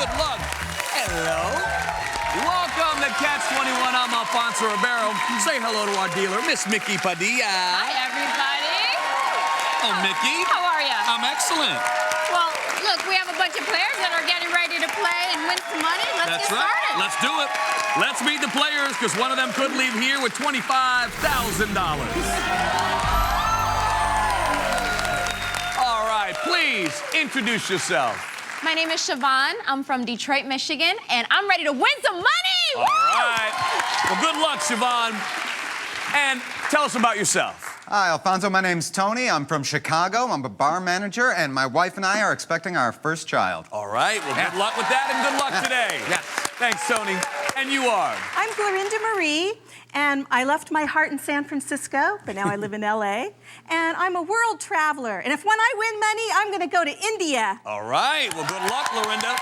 Good luck. Hello. Welcome to Catch 21. I'm Alfonso Ribeiro. Say hello to our dealer, Miss Mickey Padilla. Hi, everybody. Oh, Mickey. How are you? I'm excellent. Well, look, we have a bunch of players that are getting ready to play and win some money. Let's get started. Let's do it. Let's meet the players, because one of them could leave here with $25,000. All right, please introduce yourself. My name is Siobhan. I'm from Detroit, Michigan, and I'm ready to win some money. All right. Well, good luck, Siobhan. And tell us about yourself. Hi, Alfonso. My name's Tony. I'm from Chicago. I'm a bar manager, and my wife and I are expecting our first child. All right. Well, good luck with that, and good luck today. Yes. Thanks, Tony. And you are? I'm Glorinda Marie, and I left my heart in San Francisco, but now I live in LA. And I'm a world traveler. And if when I win money, I'm going to go to India. All right. Well, good luck, Lorinda.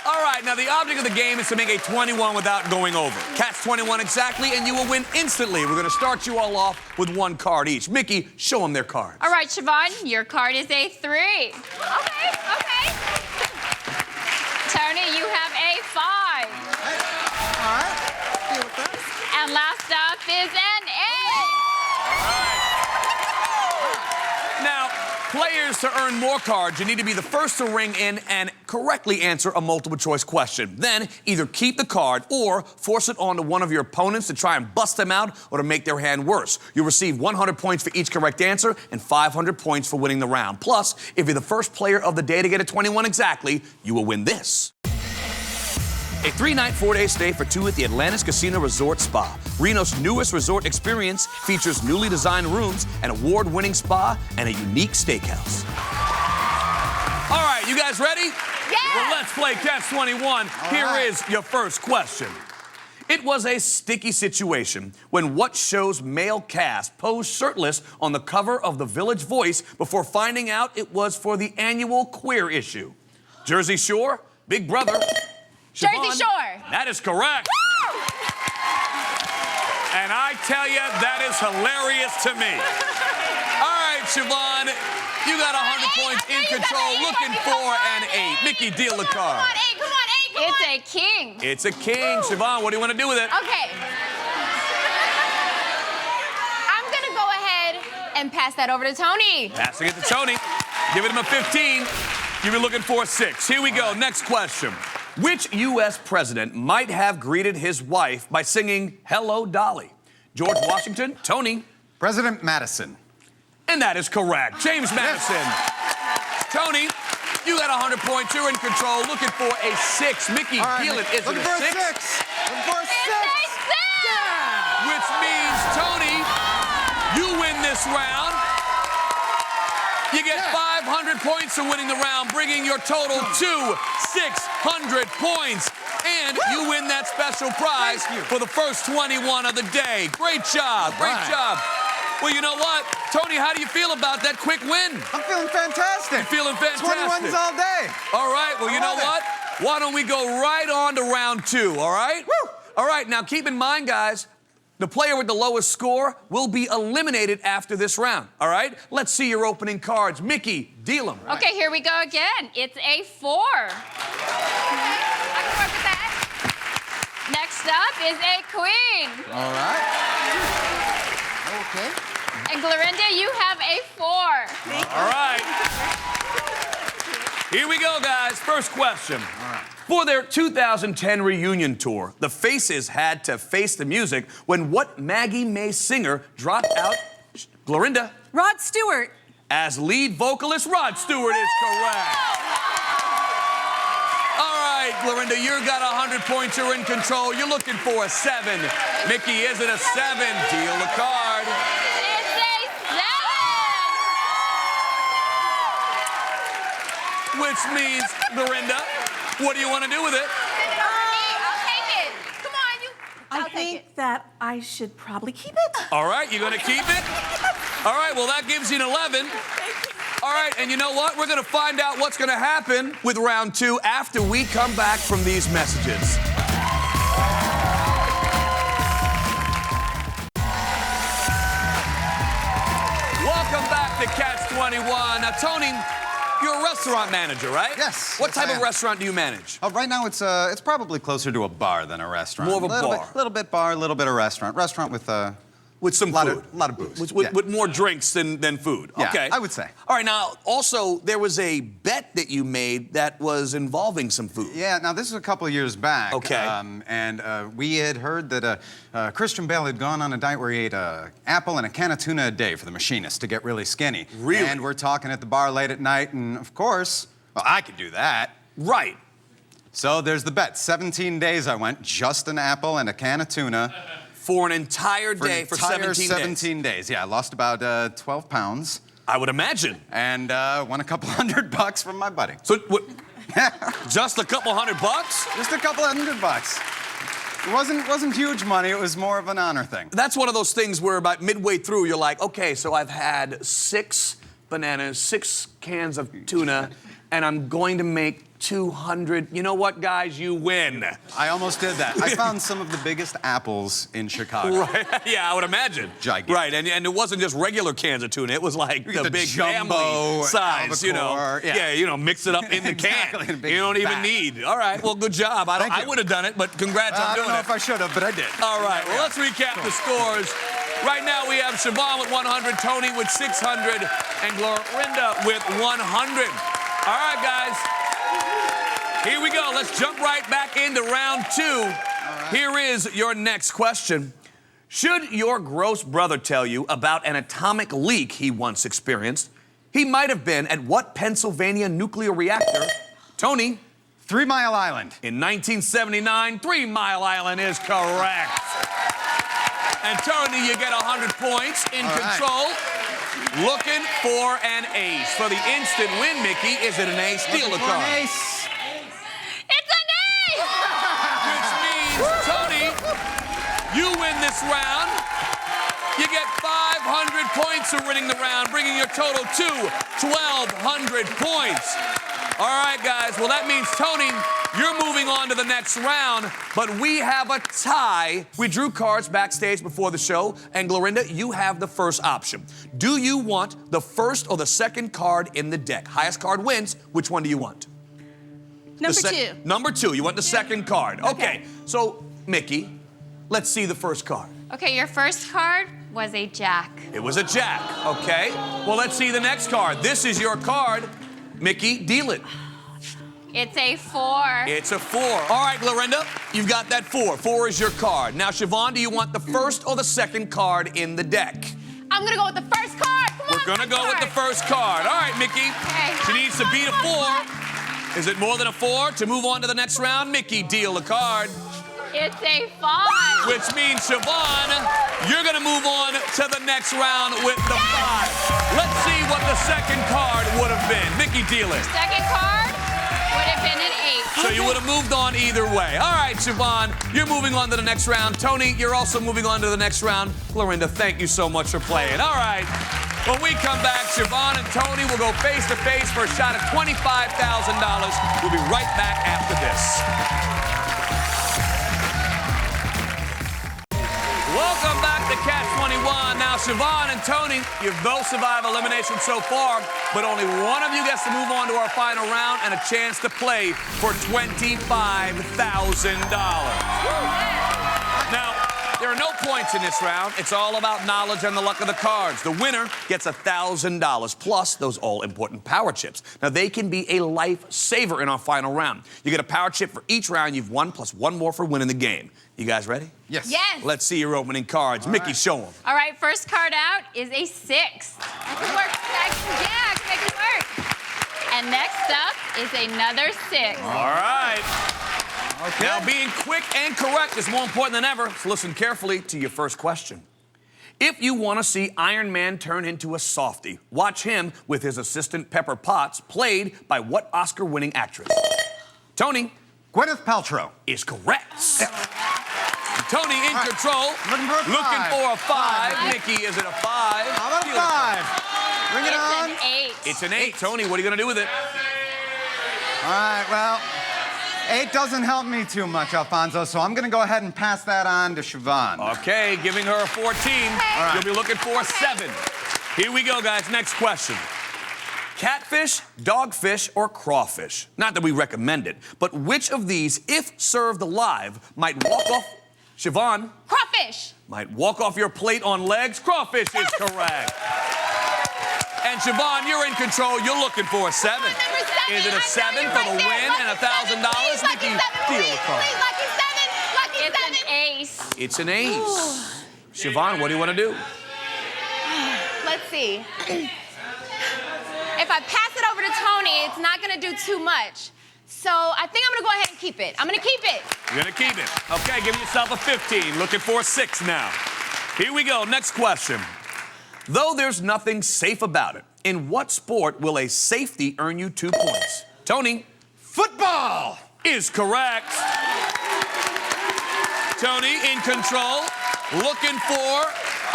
All right. Now, the object of the game is to make a 21 without going over. Catch 21 exactly, and you will win instantly. We're going to start you all off with one card each. Mickey, show them their cards. All right, Siobhan, your card is a 3. Okay. Tony, you have a 5. All right. Deal with that. And last up is an 8. Now, players, to earn more cards, you need to be the first to ring in and correctly answer a multiple choice question. Then either keep the card or force it onto one of your opponents to try and bust them out or to make their hand worse. You'll receive 100 points for each correct answer and 500 points for winning the round. Plus, if you're the first player of the day to get a 21 exactly, you will win this. A 3-night, 4-day stay for 2 at the Atlantis Casino Resort Spa. Reno's newest resort experience features newly designed rooms, an award-winning spa, and a unique steakhouse. All right, you guys ready? Yeah! Well, let's play Catch 21. Here is your first question. It was a sticky situation when what show's male cast posed shirtless on the cover of the Village Voice before finding out it was for the annual queer issue? Jersey Shore, Big Brother, Jersey Siobhan? Shore. That is correct. Woo! And I tell you, that is hilarious to me. All right, Siobhan, you got 100 points in control, looking for an 8. Mickey, deal the card. Come on, 8. It's a king. It's a king. Siobhan, what do you want to do with it? Okay. I'm going to go ahead and pass that over to Tony. Passing it to Tony. Giving him a 15. You'll be looking for a 6. Here we go. Next question. Which U.S. president might have greeted his wife by singing Hello, Dolly? George Washington, Tony. President Madison. And that is correct. James Madison. Tony, you got 100 points. You're in control. Looking for a 6. Mickey, deal it. Is it a 6? Looking for a 6. Looking for a 6. Yeah. Which means, Tony, you win this round. You get 500 points for winning the round, bringing your total to 600 points. And you win that special prize for the first 21 of the day. Great job. Great job. Well, you know what? Tony, how do you feel about that quick win? I'm feeling fantastic. You're feeling fantastic. 21s all day. All right. Well, you know what? Why don't we go right on to round 2, all right? Woo! All right. Now, keep in mind, guys, the player with the lowest score will be eliminated after this round, all right? Let's see your opening cards. Mickey, deal them. Okay, here we go again. It's a 4. I can work with that. Next up is a queen. All right. Okay. And Glorinda, you have a 4. All right. Here we go, guys. First question. All right. For their 2010 reunion tour, the Faces had to face the music when what Maggie May singer dropped out? Glorinda. Rod Stewart. As lead vocalist, Rod Stewart is correct. All right, Glorinda, you got 100 points. You're in control. You're looking for a 7. Mickey, is it a 7? Deal the card. It's a 7. Which means, Glorinda, what do you want to do with it? I'll take it. Come on, you. I think that I should probably keep it. All right, you're going to keep it? All right, well, that gives you an 11. All right, and you know what? We're going to find out what's going to happen with round 2 after we come back from these messages. Welcome back to Catch 21. Now, Tony, You're a restaurant manager, right? Yes, What yes, type I of am. restaurant do you manage? Oh, right now it's probably closer to a bar than a restaurant. More of a bar. Little bit bar, a little bit of restaurant. Restaurant with With some lot food. of lot of booze. With more drinks than food. Yeah, Okay. I would say. All right, now, also, there was a bet that you made that was involving some food. Yeah, now this is a couple of years back. Okay. And we had heard that Christian Bale had gone on a diet where he ate an apple and a can of tuna a day for the machinist to get really skinny. Really? And we're talking at the bar late at night, and of course, well, I could do that. Right. So there's the bet. 17 days I went, just an apple and a can of tuna. For an entire day, for entire 17 days. days. Yeah, I lost about 12 pounds I would imagine. and won a couple $100 from my buddy. So, just a couple $100? Just a couple $100. It wasn't huge money. It was more of an honor thing. That's one of those things where about midway through, you're like, okay, so I've had 6 bananas, 6 cans of tuna, and I'm going to make 200. You know what, guys? You win. I almost did that. I found some of the biggest apples in Chicago. Right. Yeah, I would imagine. Gigantic. Right, and it wasn't just regular cans of tuna. It was like get the the big jumbo family size, you know. albacore, yeah. Yeah, mix it up in the Exactly, in a can. big You don't even vat. need. All right, well, good job. Thank I you. would have done it, but congrats on I doing don't know it. if I should have, but I did. All right, well, let's recap the scores. Right now, we have Siobhan with 100, Tony with 600, and Glorinda with 100. All right, guys. Here we go. Let's jump right back into round 2. Here is your next question. Should your gross brother tell you about an atomic leak he once experienced, he might have been at what Pennsylvania nuclear reactor? Tony? 3 Mile Island. In 1979, 3 Mile Island is correct. And Tony, you get 100 points. In All right. control. Looking for an ace. For the instant win, Mickey, is it an ace? Steal the card. Ace. It's an ace! Which means, Tony, you win this round. You get 500 points for winning the round, bringing your total to 1,200 points. All right, guys. Well, that means, Tony, you're moving on to the next round, but we have a tie. We drew cards backstage before the show, and Glorinda, you have the first option. Do you want the first or the second card in the deck? Highest card wins. Which one do you want? Number The 2. Number 2. You want the second card. Okay. So, Mickey, let's see the first card. Okay, your first card was a jack. It was a jack. Okay. Well, let's see the next card. This is your card. Mickey, deal it. It's a 4. It's a 4. All right, Glorinda, you've got that 4. 4 is your card. Now, Siobhan, do you want the first or the second card in the deck? I'm gonna go with the first card. Come on, We're gonna first go with card. the first card. All right, Mickey. Okay. She needs to beat a 4. Is it more than a 4 to move on to the next round? Mickey, deal a card. It's a 5. Which means, Siobhan, you're gonna move on to the next round with the 5. Let's see what the second card would have been. Mickey, deal it. Second card would have been an 8. So you would have moved on either way. All right, Siobhan, you're moving on to the next round. Tony, you're also moving on to the next round. Glorinda, thank you so much for playing. All right. When we come back, Siobhan and Tony will go face to face for a shot at $25,000. We'll be right back after this. Welcome back to Catch 21. Now, Siobhan and Tony, you've both survived elimination so far, but only one of you gets to move on to our final round and a chance to play for $25,000. Now, there are no points in this round. It's all about knowledge and the luck of the cards. The winner gets $1,000 plus those all-important power chips. Now, they can be a lifesaver in our final round. You get a power chip for each round you've won, plus one more for winning the game. You guys ready? Yes. Yes. Let's see your opening cards. All Mickey, right. show them. All right, first card out is a 6. I can work. I can make it work. And next up is another 6. All right. Okay. Now, being quick and correct is more important than ever, so listen carefully to your first question. If you want to see Iron Man turn into a softie, watch him with his assistant Pepper Potts, played by what Oscar-winning actress? Tony Gwyneth Paltrow. is correct. Tony in All right. control. Looking for a 5. For a 5. Mickey, is it a 5? How about a 5? Bring it on. It's an 8. It's an 8. Tony, what are you going to do with it? All right, well, 8 doesn't help me too much, Alfonso, so I'm going to go ahead and pass that on to Siobhan. Okay, giving her a 14. right. You'll be looking for a 7. Here we go, guys. Next question. Catfish, dogfish, or crawfish? Not that we recommend it, but which of these, if served alive, might walk off... Siobhan? Crawfish. Might walk off your plate on legs. Crawfish is correct. And Siobhan, you're in control. You're looking for a 7. Number 7. Is it a 7 for the win and $1,000? Lucky 7, deal please, the card. please, lucky 7. Lucky 7. It's an ace. It's an ace. Siobhan, what do you want to do? Let's see. If I pass it over to Tony, it's not going to do too much. So I think I'm going to go ahead and keep it. I'm going to keep it. You're going to keep it. Okay, give yourself a 15. Looking for a 6 now. Here we go. Next question. Though there's nothing safe about it, in what sport will a safety earn you 2 points? Tony? Football! Is correct. Tony in control, looking for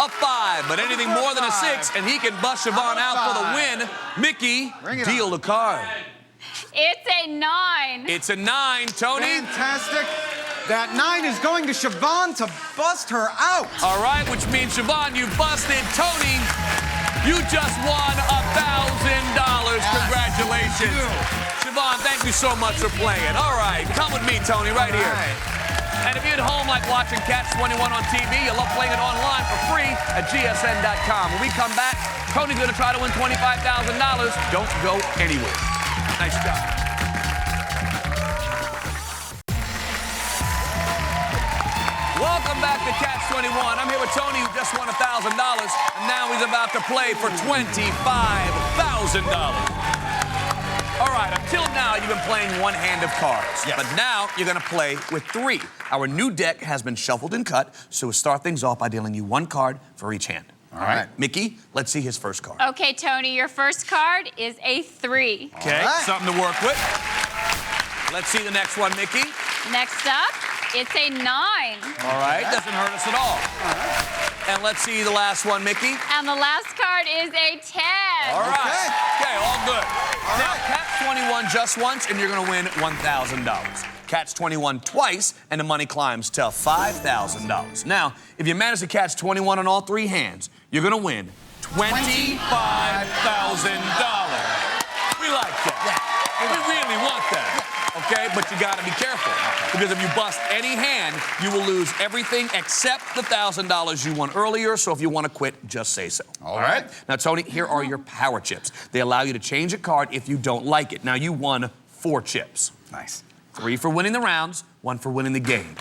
a 5, but anything more than a 6, and he can bust Siobhan out for the win. Mickey, deal the card. It's a 9. It's a 9, Tony. Fantastic. That 9 is going to Siobhan to bust her out. All right, which means Siobhan, you busted. Tony, you just won $1,000. Congratulations. Siobhan, thank you so much for playing. All right, come with me, Tony, right here. And if you're at home like watching Catch 21 on TV, you love playing it online for free at gsn.com. When we come back, Tony's going to try to win $25,000. Don't go anywhere. Nice job. Welcome back to Catch 21. I'm here with Tony, who just won $1,000, and now he's about to play for $25,000. All right, until now, you've been playing one hand of cards. Yes. But now, you're going to play with 3. Our new deck has been shuffled and cut, so we'll start things off by dealing you 1 card for each hand. All right. Mickey, let's see his first card. Okay, Tony, your first card is a 3. Okay, something to work with. Let's see the next one, Mickey. Next up, it's a 9. All right, doesn't hurt us at all. And let's see the last one, Mickey. And the last card is a 10. All right. Okay, all good. Now, catch 21 just once, and you're going to win $1,000. Catch 21 twice, and the money climbs to $5,000. Now, if you manage to catch 21 on all 3 hands, you're going to win $25,000. We like that. We really want that. Okay, but you got to be careful, because if you bust any hand, you will lose everything except the $1,000 you won earlier. So if you want to quit, just say so. All right. Now, Tony, here are your power chips. They allow you to change a card if you don't like it. Now, you won 4 chips. Nice. 3 for winning the rounds, 1 for winning the game.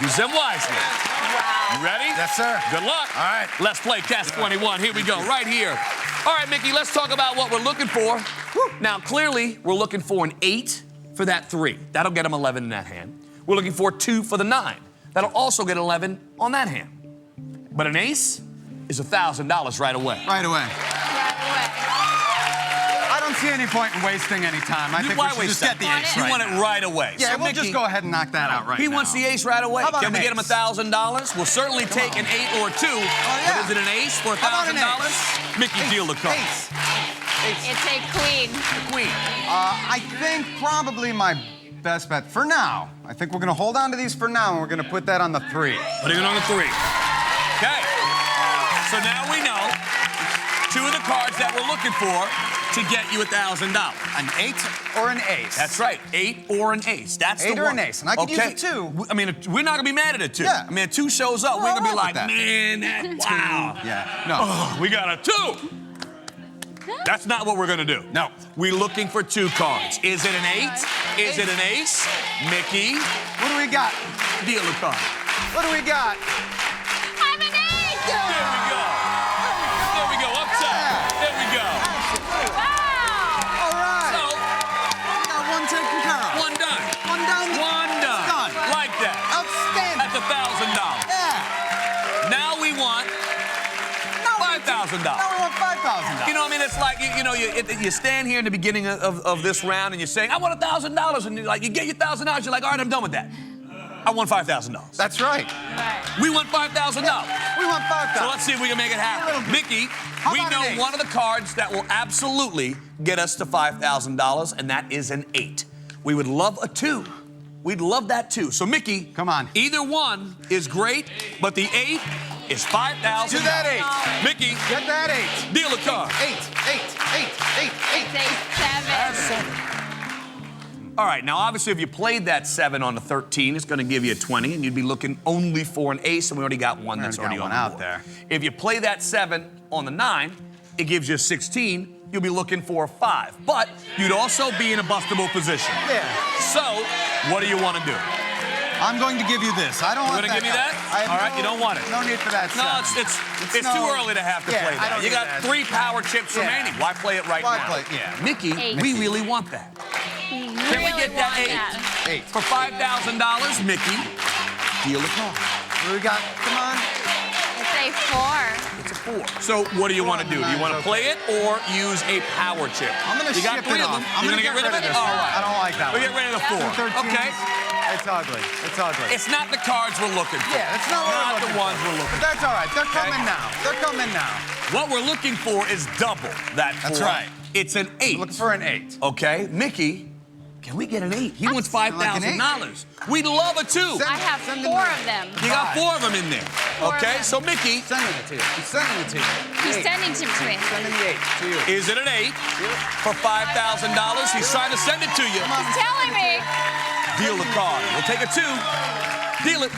Use them wisely. Wow. You ready? Yes, sir. Good luck. All right. Let's play Catch 21. Here we go, right here. All right, Mickey, let's talk about what we're looking for. Now, clearly, we're looking for an 8 for that 3. That'll get him 11 in that hand. We're looking for 2 for the 9. That'll also get 11 on that hand. But an ace is $1,000 right away. Right away. Right away. I don't see any point in wasting any time. I think we should just get the ace You right want now. it right away. Yeah, So, we'll Mickey, just go ahead and knock that out right now. he wants the ace right away. How about Can we an get him ace? $1,000? We'll certainly take an 8 or a 2. yeah. But is it an ace for How about an $1,000? ace? Mickey, deal the card. Ace. It's a queen. Queen. I think probably my best bet for now. I think we're going to hold on to these for now, and we're going to put that on the 3. Putting it on the 3. Okay. So now we know 2 of the cards that we're looking for to get you $1,000. An 8 or an ace. That's right. 8 or an ace. That's 8 the or one. an ace, and I could use a 2. I mean, we're not gonna be mad at a 2. Yeah. I mean, a 2 shows up. We're We're gonna be all right like, with that. man, that wow. Yeah. No. Oh, we got a 2. That's not what we're gonna do. No. We're looking for 2 cards. Is it an 8? Is it an ace? Mickey, What do we got? deal the card. What do we got? I'm an 8. There we go. There we go. Up top. There we go. Wow. All right. So, We got 1 taken care of. 1 done. 1 down. 1 done. Done. Like that. Outstanding. That's $1,000. Yeah. Now we want $5,000. Now we want $5,000. You know, I mean, it's like, you stand here in the beginning of this round and you're saying, I want $1,000. And you're like, you get your $1,000. You're like, all right, I'm done with that. I want $5,000. That's right. We want $5,000. We want $5,000. So let's see if we can make it happen. Mickey, we about know an 8? one of the cards that will absolutely get us to $5,000, and that is an 8. We would love a 2. We'd love that too. So, Mickey, come on. Either one is great, but the 8 is $5,000. Do that 8. Mickey, Get that 8. deal a card. 8. It's a 7. All right, now obviously if you played that 7 on the 13, it's gonna give you a 20, and you'd be looking only for an ace, and we already got one that's already on the out board. there. If you play that 7 on the 9, it gives you a 16, you'll be looking for a 5. But you'd also be in a bustable position. Yeah. So, what do you wanna do? I'm going to give you this. I don't want You're gonna that. give me that? I have All right, you don't want it. No need for that. No, 7. it's too early to have to Yeah, play I that. don't You need got that. 3 power chips Yeah. remaining. Why play it right Why now? play- yeah. Mickey, Eight. we really want that. Can we Really get that want 8? that. 8. For $5,000, Mickey, deal a card. What do we got? Come on. It's a 4. It's a 4. So what do you want to do? Do you want to play it or use a power chip? I'm going to You got ship 3 it of off. them. I'm You're going gonna to get rid of it? this. All right. I don't like that We'll one. get rid of the 4. 13s. Okay. It's ugly. It's ugly. It's not the cards we're looking for. Yeah, it's not what we're the looking ones for. we're looking But that's all right. They're coming now. They're coming now. for. What we're looking for is double that 4. That's right. It's an 8. Looking for an 8. Okay, Mickey, can we get an 8? He wants $5,000. We'd love a 2. I have Send 4 them of them. You got 4 of them in there. Four of Okay, them. so Mickey, Sending it to you. He's sending it to you. He's Eight. sending it to me. Sending the 8 to you. is it an 8 for $5,000? He's trying to send it to you. Come on. He's telling me. Deal the card. We'll take a 2. Deal it.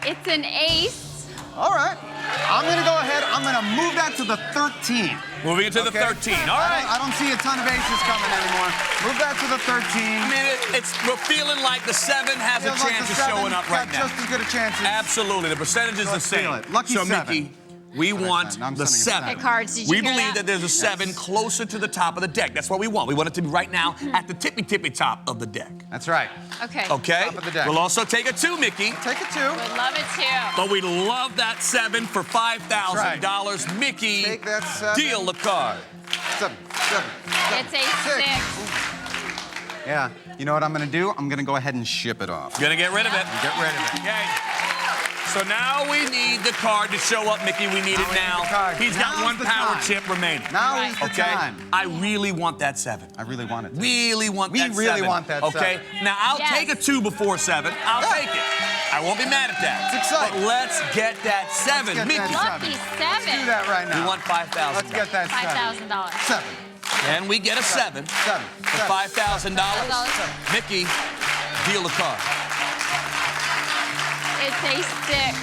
It's an ace. All right. I'm going to go ahead. I'm going to move that to the 13. Moving it to the Okay? 13. All right. I don't see a ton of aces coming anymore. Move that to the 13. I mean, we're feeling like the 7 has a Feels like chance the of showing seven up right got now. just as good a chance as... Absolutely. The percentage is the Let's feel same. it. Lucky so, 7. Mickey, we That's want fine. I'm the sending a 7. Okay, cards, did you We hear believe that there's a 7 Yes. closer to the top of the deck. That's what we want. We want it to be right now at the tippy top of the deck. That's right. Okay. Okay? Top of the deck. We'll also take a 2, Mickey. Take a 2. Would love it too. But we love that 7 for $5,000. Mickey, Take that 7. deal the card. 7. It's a 6. Yeah. You know what I'm going to do? I'm going to go ahead and ship it off. Gonna get rid of it. Get rid of it. Okay. So now we need the card to show up, Mickey. We need Now it we need now. the card. He's got Now's 1 the power time. chip remaining. Now Right. is the Okay? time. I really want that 7. I really want it. Really want We that 7. really want that Okay? 7. Now I'll Yes. take a 2 before 7. I'll Yeah. take it. I won't be mad at that. It's exciting. But let's get that 7. get Mickey, that Lucky Let's 7. do that right now. we want $5,000. Let's get that 7. $5,000. 7. And we get a 7 7. for $5,000. $5,000. Mickey, deal the card. It's a 6.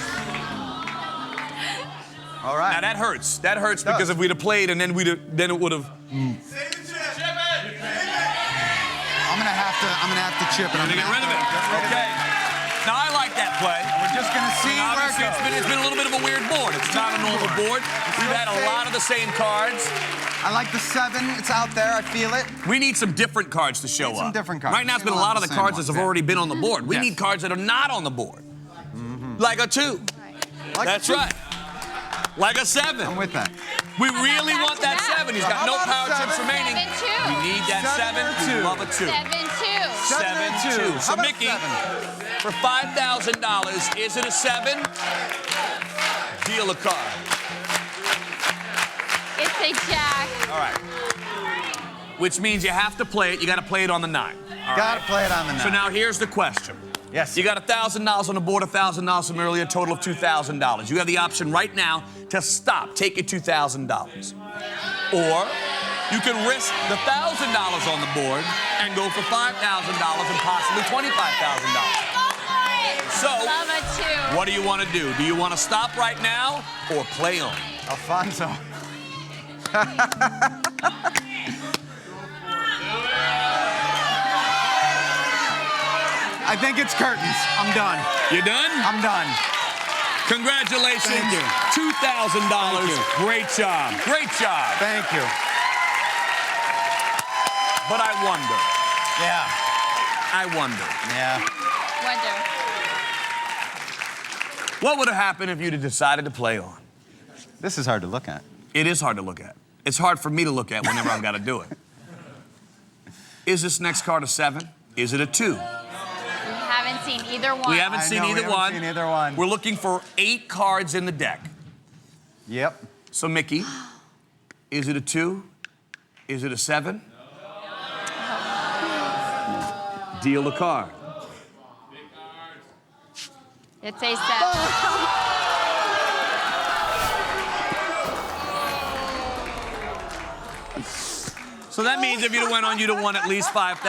All right. Now that hurts. That hurts does. because if we'd have played and then it would have. I'm gonna have to chip it. I'm To get rid of it. Get rid of Okay. it. Now I like that play. We're just gonna see And where it obviously, goes. it's been a little bit of a weird board. It's not a normal board. We've had a lot of the same cards. I like the 7. It's out there. I feel it. We need some different cards to show Need some up. different cards. Right now, it's been a Seen a lot lot of of the the cards same that have ones, already been on the board. We Yes. need cards that are not on the board. Like a 2. Like That's the 2. right. Like a 7. I'm with that. We really back want to that back? 7. He's How got no about a power chips 7? remaining. 7-2. We need that 7. 7 or We 2? love a 2. 7-2. 7-2. So How about Mickey, 7? for $5,000, is it a 7? Deal a card. It's a jack. All right. Which means you have to play it. You got to play it on the 9. Gotta play it on the 9. So now here's the question. Yes. You got $1,000 on the board, $1,000 from earlier, a total of $2,000. You have the option right now to stop, take your $2,000. Or you can risk the $1,000 on the board and go for $5,000 and possibly $25,000. So, Love a 2. what do you want to do? Do you want to stop right now or play on? Alfonso. I think it's curtains. I'm done. You done? I'm done. Congratulations. Thank you. $2,000. Thank you. Great job. Great job. Thank you. But I wonder. Yeah. I wonder. Yeah. Wonder. What would have happened if you'd have decided to play on? This is hard to look at. It is hard to look at. It's hard for me to look at whenever I've got to do it. Is this next card a 7? Is it a 2? We haven't seen either one. We haven't seen we either haven't one. seen either one. We're looking for 8 cards in the deck. Yep. So, Mickey, is it a 2? Is it a 7? Deal the card. It's a 7. So that means if you'd have went on, you'd have won at least $5,000.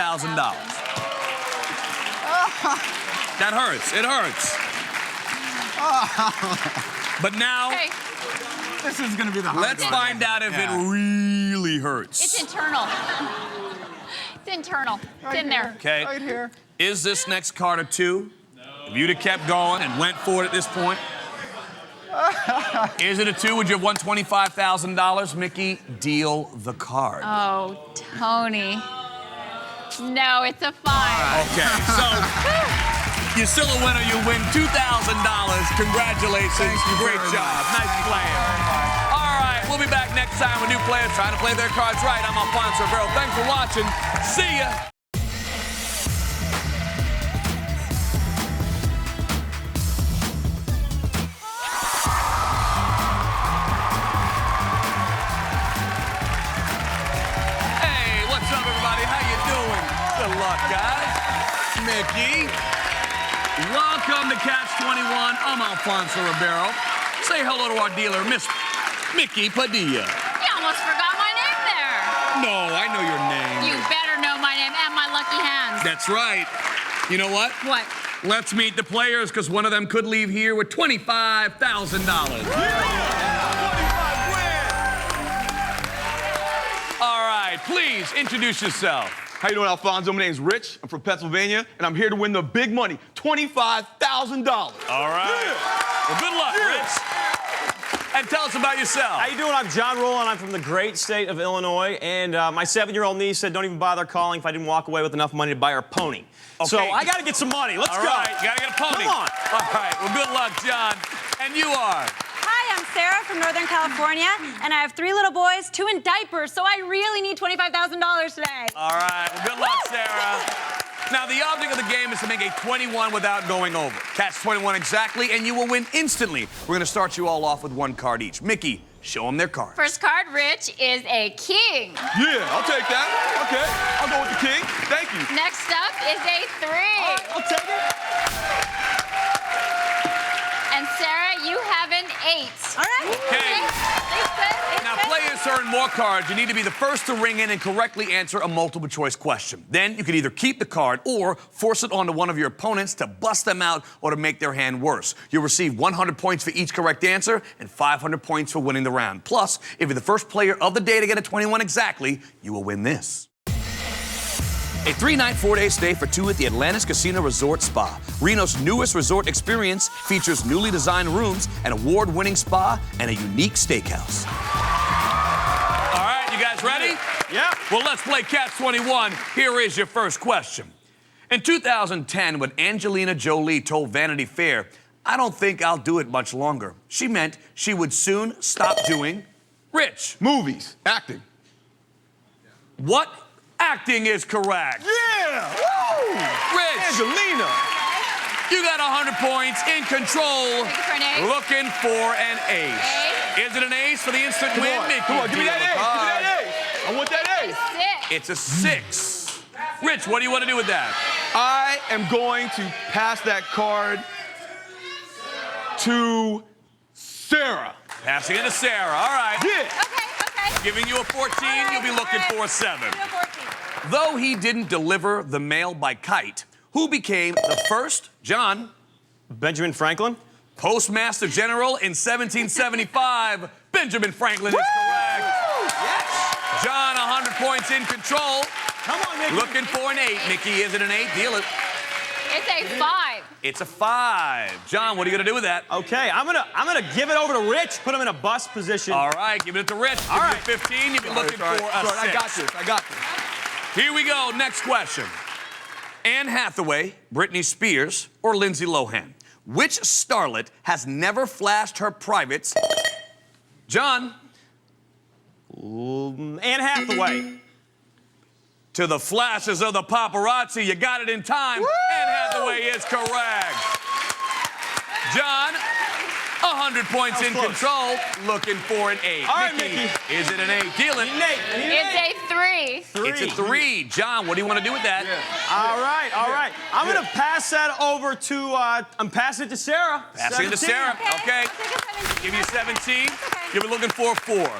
That hurts. It hurts. But now, Okay, This is gonna be the hard let's one. find out if it really hurts. it's internal. It's internal. It's in there. Okay. Right here. Is this next card a 2? No. If you'd have kept going and went for it at this point. Is it a 2? Would you have won $25,000? Mickey, deal the card. Oh, Tony. No, it's a 5. Okay, so you're still a winner. You win $2,000. Congratulations. Great job. Nice playing. All right, we'll be back next time with new players trying to play their cards right. I'm Alfonso Ribeiro. Thanks for watching. See ya. Hey, what's up, everybody? How you doing? Good luck, guys. Mickey. Welcome to Catch 21. I'm Alfonso Ribeiro. Say hello to our dealer, Miss Mickey Padilla. You almost forgot my name there. No, I know your name. You better know my name and my lucky hands. That's right. You know what? What? Let's meet the players, because one of them could leave here with $25,000. All right, please introduce yourself. How you doing, Alfonso? My name's Rich. I'm from Pennsylvania, and I'm here to win the big money, $25,000. All right. Well, good luck, Rich. And tell us about yourself. How you doing? I'm John Rowland. I'm from the great state of Illinois, and my 7-year-old niece said don't even bother calling if I didn't walk away with enough money to buy her pony. So Okay. I got to get some money. Let's All go. right, you gotta get a pony. Come on. All right, well, good luck, John. And you are? Hi, I'm Sarah from Northern California, and I have 3 little boys, 2 in diapers, so I really need $25,000 today. All right, well, good luck, Sarah. Now, the object of the game is to make a 21 without going over. Catch 21 exactly, and you will win instantly. We're gonna start you all off with 1 card each. Mickey, show them their cards. First card, Rich, is a king. Yeah, I'll take that. Okay, I'll go with the king. Thank you. Next up is a 3. I'll take it. And Sarah, you have an 8. All right. Okay. Now, players earn more cards. You need to be the first to ring in and correctly answer a multiple choice question. Then you can either keep the card or force it onto one of your opponents to bust them out or to make their hand worse. You'll receive 100 points for each correct answer and 500 points for winning the round. Plus, if you're the first player of the day to get a 21 exactly, you will win this. A 3-night, 4-day stay for 2 at the Atlantis Casino Resort Spa. Reno's newest resort experience features newly designed rooms, an award-winning spa, and a unique steakhouse. All right, you guys ready? Yeah. Well, let's play Catch 21. Here is your first question. In 2010, when Angelina Jolie told Vanity Fair, "I don't think I'll do it much longer," she meant she would soon stop doing Rich. Movies, acting. What acting is correct? Yeah! Woo! Rich, Angelina. you got 100 points, in control, Looking for an ace? looking for an ace. Is it an ace for the instant Come win? on, Mickey, come on, give me deal that the ace. Give me card. that ace. I want that ace. 6. It's a 6. Rich, what do you want to do with that? I am going to pass that card to Sarah. Passing it to Sarah. All right. Yeah. Okay. Giving you a 14, you'll be looking for a 7. 14. Though he didn't deliver the mail by kite, who became the first, John, Benjamin Franklin. Postmaster General in 1775? Benjamin Franklin is correct. Yes. John, 100 points, in control. Come on, Nick. Looking for an 8. Mickey, is it an 8? Deal it. It's a 5. It's a 5. John, what are you gonna do with that? Okay, I'm gonna give it over to Rich. Put him in a bust position. All right, give it to Rich. All Give right. it 15. You'll be looking for a 6. I got this. I got this. Here we go. Next question. Anne Hathaway, Britney Spears, or Lindsay Lohan? Which starlet has never flashed her privates? John, Anne Hathaway. to the flashes of the paparazzi. You got it in time. Anne Hathaway is correct. John, 100 points That in was close. control. Looking for an 8. All right, Mickey. Is it an 8? Deal it. It's a 3. It's a 3. John, what do you want to do with that? All right. I'm going to pass that over to, I'm passing it to Sarah. Passing it to Sarah. Okay. Give you 17. You'll be looking for a 4.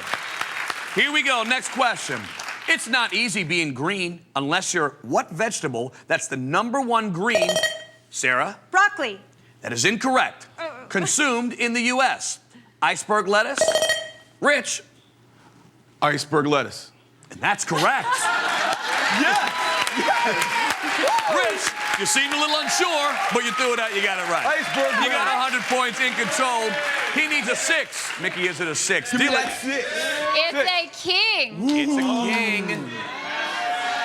Here we go. Next question. It's not easy being green unless you're what vegetable that's the #1 green? Sarah? Broccoli. That is incorrect. Consumed in the U.S. Iceberg lettuce? Rich? Iceberg lettuce. And that's correct. Rich, you seemed a little unsure, but you threw it out. You got it right. Iceberg You got lettuce. 100 points in control. He needs a 6. Mickey, is it a 6? Give me Deal that it. 6. It's a king. It's a king.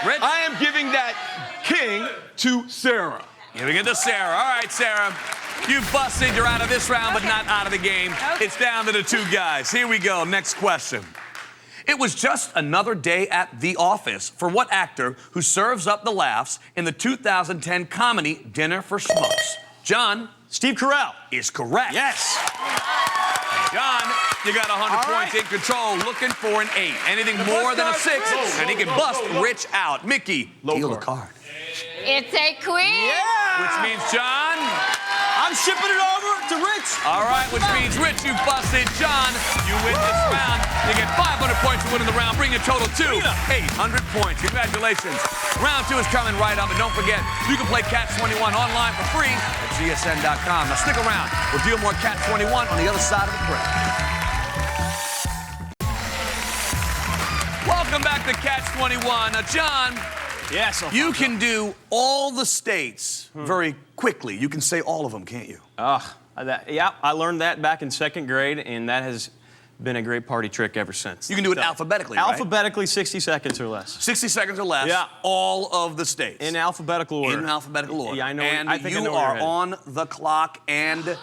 Rich? I am giving that king to Sarah. Giving it to Sarah. All right, Sarah. You busted. You're out of this round, but not out of the game. It's down to the 2 guys. Here we go. Next question. It was just another day at the office for what actor who serves up the laughs in the 2010 comedy Dinner for Schmucks? John Steve Carell. is correct. Yes. John, you got 100 All points right. in control, looking for an 8. Anything more than a 6, and he can bust Rich out. Mickey, deal the card. It's a queen. Which means John. I'm shipping it over to Rich. All right, which means Rich, you busted. John, you win this round. You get 500 points for winning the round, bring your total to 800 points. Congratulations. Round 2 is coming right up, and don't forget, you can play Catch 21 online for free at gsn.com. Now stick around. We'll deal more Catch 21 on the other side of the break. Welcome back to Catch 21. Now, John, Yes. you can do all the states very quickly. You can say all of them, can't you? Yeah, I learned that back in 2nd grade, and that has been a great party trick ever since. You can do it alphabetically, right? Alphabetically, 60 seconds or less. 60 seconds or less. Yeah. All of the states. In alphabetical order. In alphabetical order. Yeah, I know. And I think I you know where are you're headed. on the clock and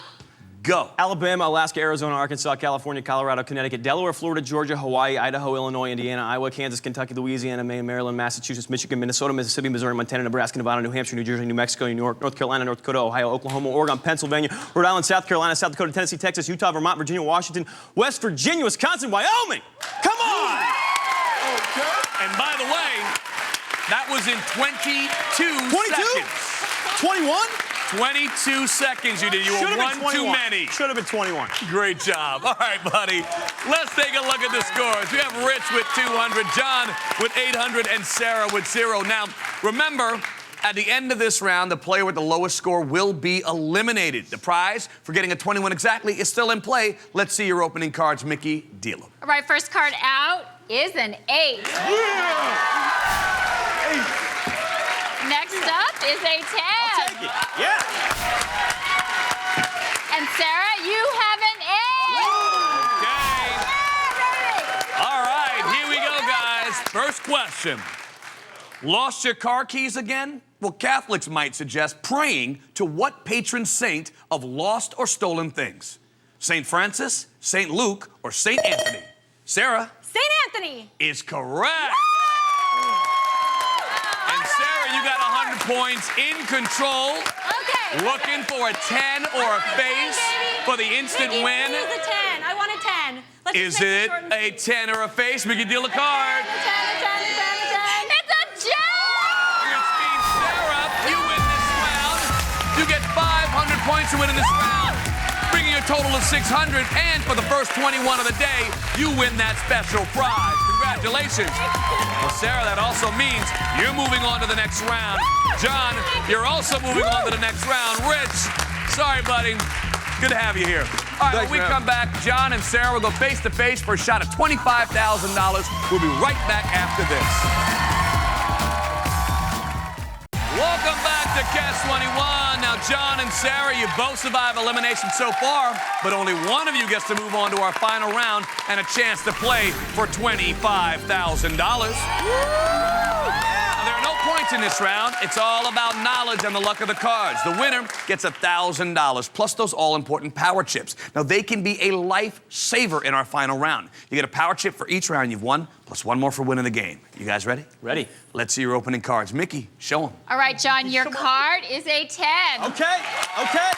go. Alabama, Alaska, Arizona, Arkansas, California, Colorado, Connecticut, Delaware, Florida, Georgia, Hawaii, Idaho, Illinois, Indiana, Iowa, Kansas, Kentucky, Louisiana, Maine, Maryland, Massachusetts, Michigan, Minnesota, Mississippi, Missouri, Montana, Nebraska, Nevada, New Hampshire, New Jersey, New Mexico, New York, North Carolina, North Dakota, Ohio, Oklahoma, Oregon, Pennsylvania, Rhode Island, South Carolina, South Dakota, Tennessee, Texas, Utah, Vermont, Virginia, Washington, West Virginia, Wisconsin, Wyoming. Come on! And by the way, that was in 22 seconds. 21? 22 seconds you did. You were one too many. Should have been 21. Great job. All right, buddy. Let's take a look at the scores. We have Rich with 200, John with 800, and Sarah with 0. Now, remember, at the end of this round, the player with the lowest score will be eliminated. The prize for getting a 21 exactly is still in play. Let's see your opening cards. Mickey, deal them. All right, first card out is an 8. Next up is a 10. I'll take it. Yeah. And Sarah, you have an 8. Okay. All right, here we go, guys. First question. Lost your car keys again? Well, Catholics might suggest praying to what patron saint of lost or stolen things? St. Francis, St. Luke, or St. Anthony? Sarah St. Anthony. is correct. And Sarah, you got 100 points in control. Okay. Looking for a 10 or a face for the instant Mickey, win. please a 10. I want a 10. Let's Is just make it short and a sweet. 10 or a face? We can deal a card. A 10, a 10, a 10, a 10. It's a jack. Which means, Sarah, you win this round. You get 500 points to win in this round, bringing a total of 600. And for the first 21 of the day, you win that special prize. Congratulations. Well, Sarah, that also means you're moving on to the next round. John, you're also moving on to the next round. Rich, sorry, buddy. Good to have you here. All right, Thanks, when we man. come back, John and Sarah will go face-to-face for a shot at $25,000. We'll be right back after this. Welcome back to Catch 21. Now, John and Sarah, you both survived elimination so far, but only one of you gets to move on to our final round and a chance to play for $25,000. There are no points in this round. It's all about knowledge and the luck of the cards. The winner gets $1,000 plus those all-important power chips. Now, they can be a lifesaver in our final round. You get a power chip for each round you've won, plus one more for winning the game. You guys ready? Ready. Let's see your opening cards. Mickey, show them. All right, John, your card is a 10. Okay. Okay.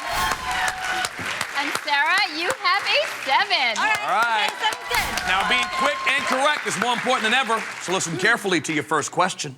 And Sarah, you have a 7. All right. All right. Okay, sounds good. Now, being quick and correct is more important than ever, so listen carefully to your first question.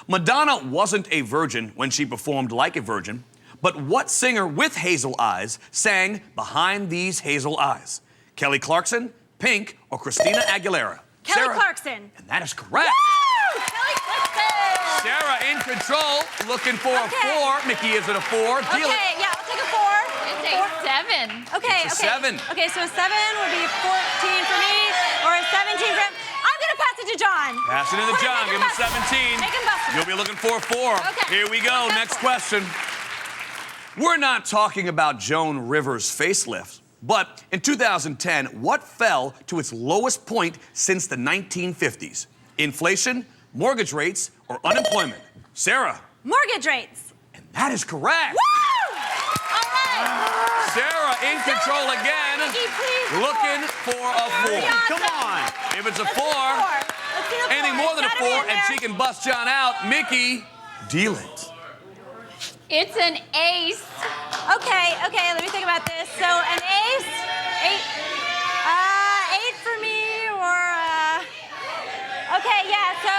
Madonna wasn't a virgin when she performed like a virgin, but what singer with hazel eyes sang Behind These Hazel Eyes? Kelly Clarkson, Pink, or Christina Aguilera? Kelly Sarah? Clarkson. And that is correct. Woo! Kelly Clarkson. Sarah in control, looking for a Okay. 4. Mickey, is it a 4? Deal Okay, it. yeah, I'll take a 4. It's a 7. Okay, It's a okay. 7. Okay, so a 7 would be 14 for me, or a 17 for him. I'm gonna pass it to John. Pass it in to John. Give him a 17. Make him bust it. You'll be looking for a 4. Okay. Here we go. Next question. We're not talking about Joan Rivers' facelift, but in 2010, what fell to its lowest point since the 1950s? Inflation, mortgage rates, or unemployment? Sarah. Mortgage rates. And that is correct. Woo! All right. Sarah in control again. Mickey, please. Looking for a 4. Come on. If it's a Let's see 4, the 4. Let's see the 4. anything more than a Gotta be 4, in and there. she can bust John out. Mickey, deal it. It's an ace. Okay, let me think about this. So an ace, 8 for me, or okay, yeah. So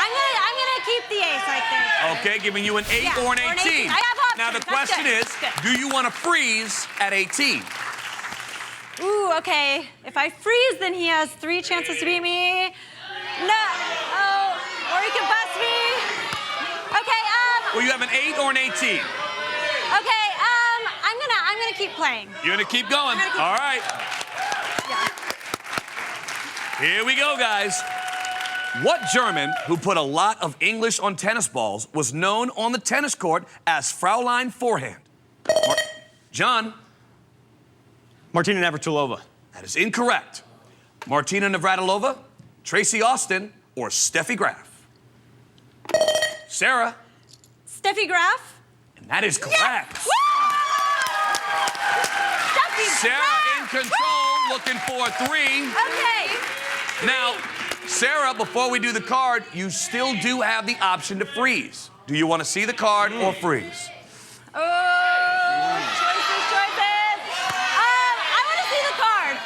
I'm gonna keep the ace, I think. Okay, giving you an 8 Yeah, or an or an 18. 18. I have options. Now the That's question good. is, That's good. do you want to freeze at 18? Ooh, okay. If I freeze, then he has 3 chances to beat me. No, or he can bust me. Okay, Well, you have an 8 or an 18. okay, I'm gonna keep playing. You're gonna keep going. I'm gonna keep All right. Yeah. Here we go, guys. What German who put a lot of English on tennis balls was known on the tennis court as Fraulein Forehand? John, Martina Navratilova. that is incorrect. Martina Navratilova, Tracy Austin, or Steffi Graf? Sarah, Steffi Graf. and that is correct. Woo! Steffi Sarah in Graf. control, looking for 3. Okay. Now, Sarah, before we do the card, you still do have the option to freeze. Do you want to see the card or freeze? Oh, choices. I want to see the card.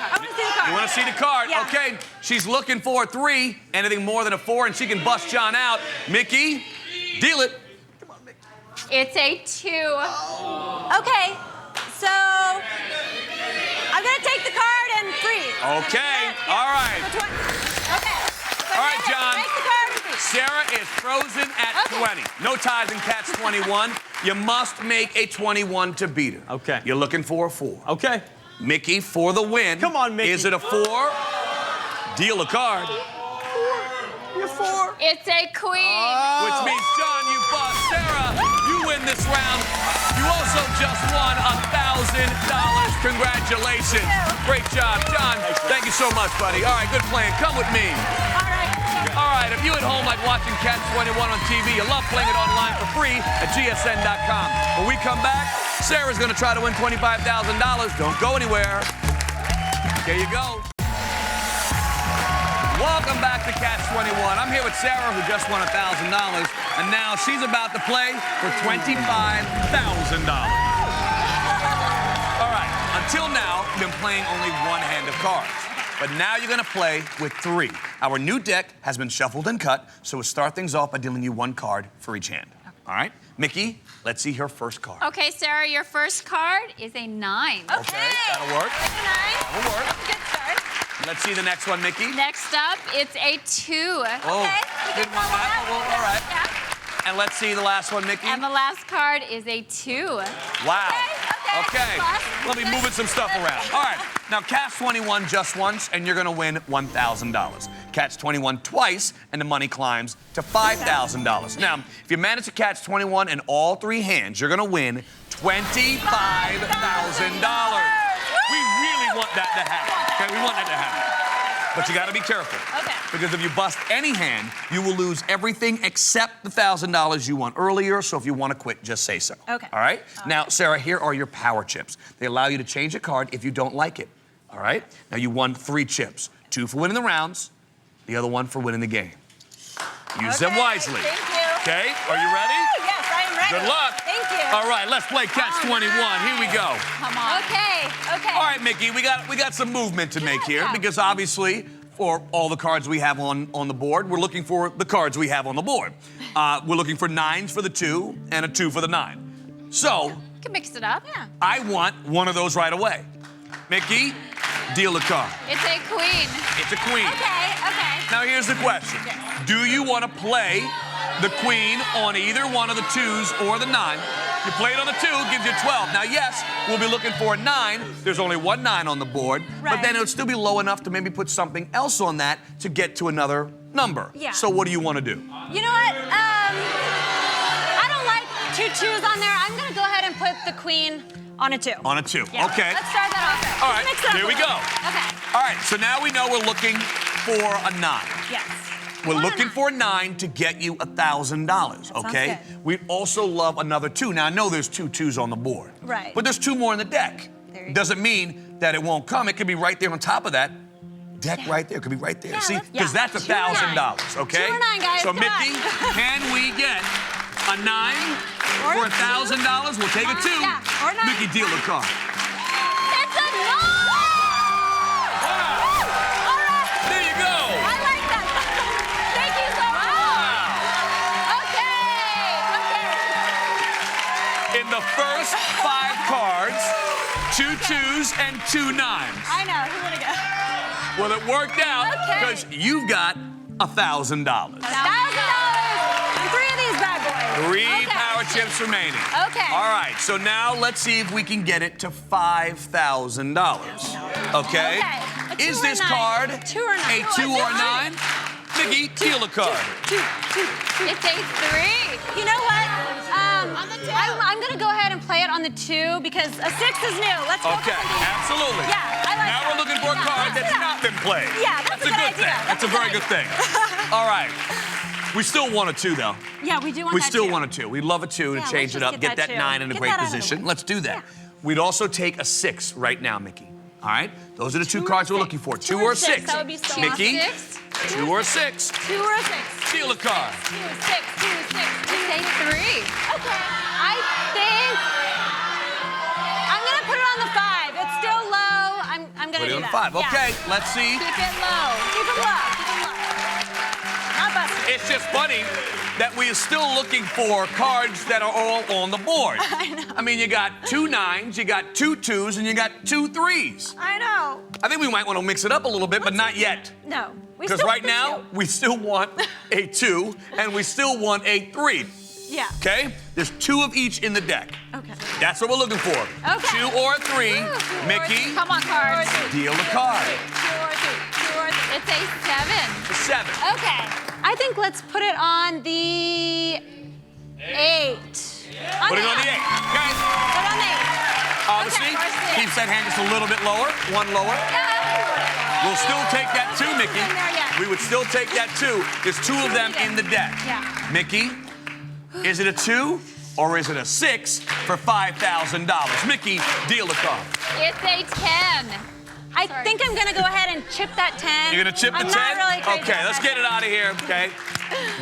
You want to see the card? Yeah. Okay, she's looking for a 3. Anything more than a 4, and she can bust John out. Mickey, deal it. It's a 2. Okay, so I'm gonna take the card and freeze. Okay, all right. Okay. All right, John. Take the card and freeze. Sarah is frozen at Okay. 20. No ties in catch 21. You must make a 21 to beat her. Okay. You're looking for a 4. Okay. Mickey for the win. Come on, Mickey. Is it a 4? Deal a card. You're 4. It's a queen. Which means, John, you bust. Sarah, you win this round. You also just won $1,000. Congratulations. Great job. John, thank you so much, buddy. All right, good plan. Come with me. All right. All right, if you at home like watching Catch 21 on TV, you love playing it online for free at gsn.com. When we come back, Sarah's going to try to win $25,000. Don't go anywhere. Here you go. Welcome back to Catch 21. I'm here with Sarah, who just won $1,000, and now she's about to play for $25,000. All right, until now, you've been playing only one hand of cards. But now you're gonna play with 3. Our new deck has been shuffled and cut, so we'll start things off by dealing you 1 card for each hand. All right? Mickey, let's see her first card. Okay, Sarah, your first card is a 9. Okay, that'll work. That'll work. Good start. Let's see the next one, Mickey. Next up, it's a 2. Oh, Okay. didn't want that. Well, all right. And let's see the last one, Mickey. And the last card is a 2. Wow. Okay. Let me move some stuff around. All right. Now, catch 21 just once, and you're going to win $1,000. Catch 21 twice, and the money climbs to $5,000. Now, if you manage to catch 21 in all 3 hands, you're going to win $25,000. We really want that to happen. Okay, we want that to happen. But you got to be careful. Okay. Because if you bust any hand, you will lose everything except the $1,000 you won earlier. So if you want to quit, just say so. Okay. All right? Now, Sarah, here are your power chips. They allow you to change a card if you don't like it. All right? Now, you won 3 chips. 2 for winning the rounds, the other 1 for winning the game. Use them wisely. Thank you. Okay? Are you ready? Yes, I am ready. Good luck. Thank you. All right, let's play Catch 21. Here we go. Come on. Okay. All right, Mickey, we got some movement to make here Yeah. because obviously for all the cards we have on the board, we're looking for the cards we have on the board. We're looking for 9s for the 2 and a 2 for the 9. So You can mix it up. Yeah. I want one of those right away. Mickey, deal a card. It's a queen. It's a queen. Okay. Now here's the question. Do you want to play the queen on either one of the 2s or the 9? You play it on the 2, gives you 12. Now, yes, we'll be looking for a 9. There's only one 9 on the board, but Right. then it'll still be low enough to maybe put something else on that to get to another number. Yeah. So what do you want to do? You know what? I don't like 2 2s on there. I'm gonna go ahead and put the queen on a 2. On a 2. Yeah. Okay. Let's start that off there. All Let's right, mix it up here a we little. go. Okay. All right, so now we know we're looking for a 9. Yes. We're One or looking nine. for a 9 to get you $1,000, sounds okay? good. We'd also love another 2. Now, I know there's 2 2s on the board. Right. But there's 2 more in the deck. There you go. Doesn't mean that it won't come. It could be right there on top of that deck right there. It could be right there. Yeah, See? let's- Because yeah. that's 2 or 9. $1,000, okay? 2 or 9, guys, So, come on. Mickey, can we get a 9 Or for a $1,000? We'll take a 2. Yeah, or a 9. Mickey, deal a card. It's a 9! All right. There you go. I like that. Thank you so much. Okay. In the first 5 cards, 2 2s and 2 9s. I know. Who would have guessed? Well, it worked out Okay. because you've got $1,000. $1,000 and 3 of these bad boys. 3 Okay. power chips remaining. Okay. All right, so now let's see if we can get it to $5,000. Okay? Okay. A 2 Is or this 9? card 2 or 9? a 2 or 9? Mickey, deal a card. It's a 3. You know what? I'm going to go ahead and play it on the 2 because a 6 is new. Let's go Okay, for something. absolutely. Yeah, I like Now that. we're looking for a Yeah, card let's that's do that. not been played. Yeah, that's a a good good idea. thing. That's a very good thing. All right. We still want a 2, though. Yeah, we do want We that still too. want a 2. We'd love a 2 Yeah, to change let's it just up, get get that that two. 9 in a Get great that out of the position. way. Let's do that. Yeah. We'd also take a 6 right now, Mickey. All right? Those are the 2 2 or cards we're 6. looking for. 2 2 or or 6. 6. That would be so Mickey, awesome. 2 or 6. 2 or 6. Deal a card. 2 or 6. 2 or 6. It's a 3. Okay. I think I'm going to put it on the 5. It's still low. I'm going Put to it do on that. 5. Okay, let's see. Keep it low. Keep it low. Keep it low. Not busted. It's just funny that we are still looking for cards that are all on the board. I know. I mean, you got 2 9s, you got 2 2s, and you got 2 3s. I know. I think we might want to mix it up a little bit, but not yet. No. We Because still right do now, two. we still want a 2, and we still want a 3. Yeah. Okay? There's 2 of each in the deck. Okay. That's what we're looking for. Okay. 2 or 3. Mickey, Come on, cards. deal a card. 2 or 3. 2 or 3. It's a 7. A 7. Okay. I think let's put it on the 8. Put it on the 8. Okay? Put it on the 8. Obviously, or 6. keeps that hand just a little bit lower. 1 lower. We'll still take that 2, Mickey. in there yet. We would still take that 2. There's 2 of them in the deck. Yeah. Mickey, is it a 2 or is it a 6 for $5,000? Mickey, deal the card. It's a 10. I think I'm going to go ahead and chip that 10. You're gonna chip the I'm 10? Not really crazy Okay, about let's that. get it out of here, okay?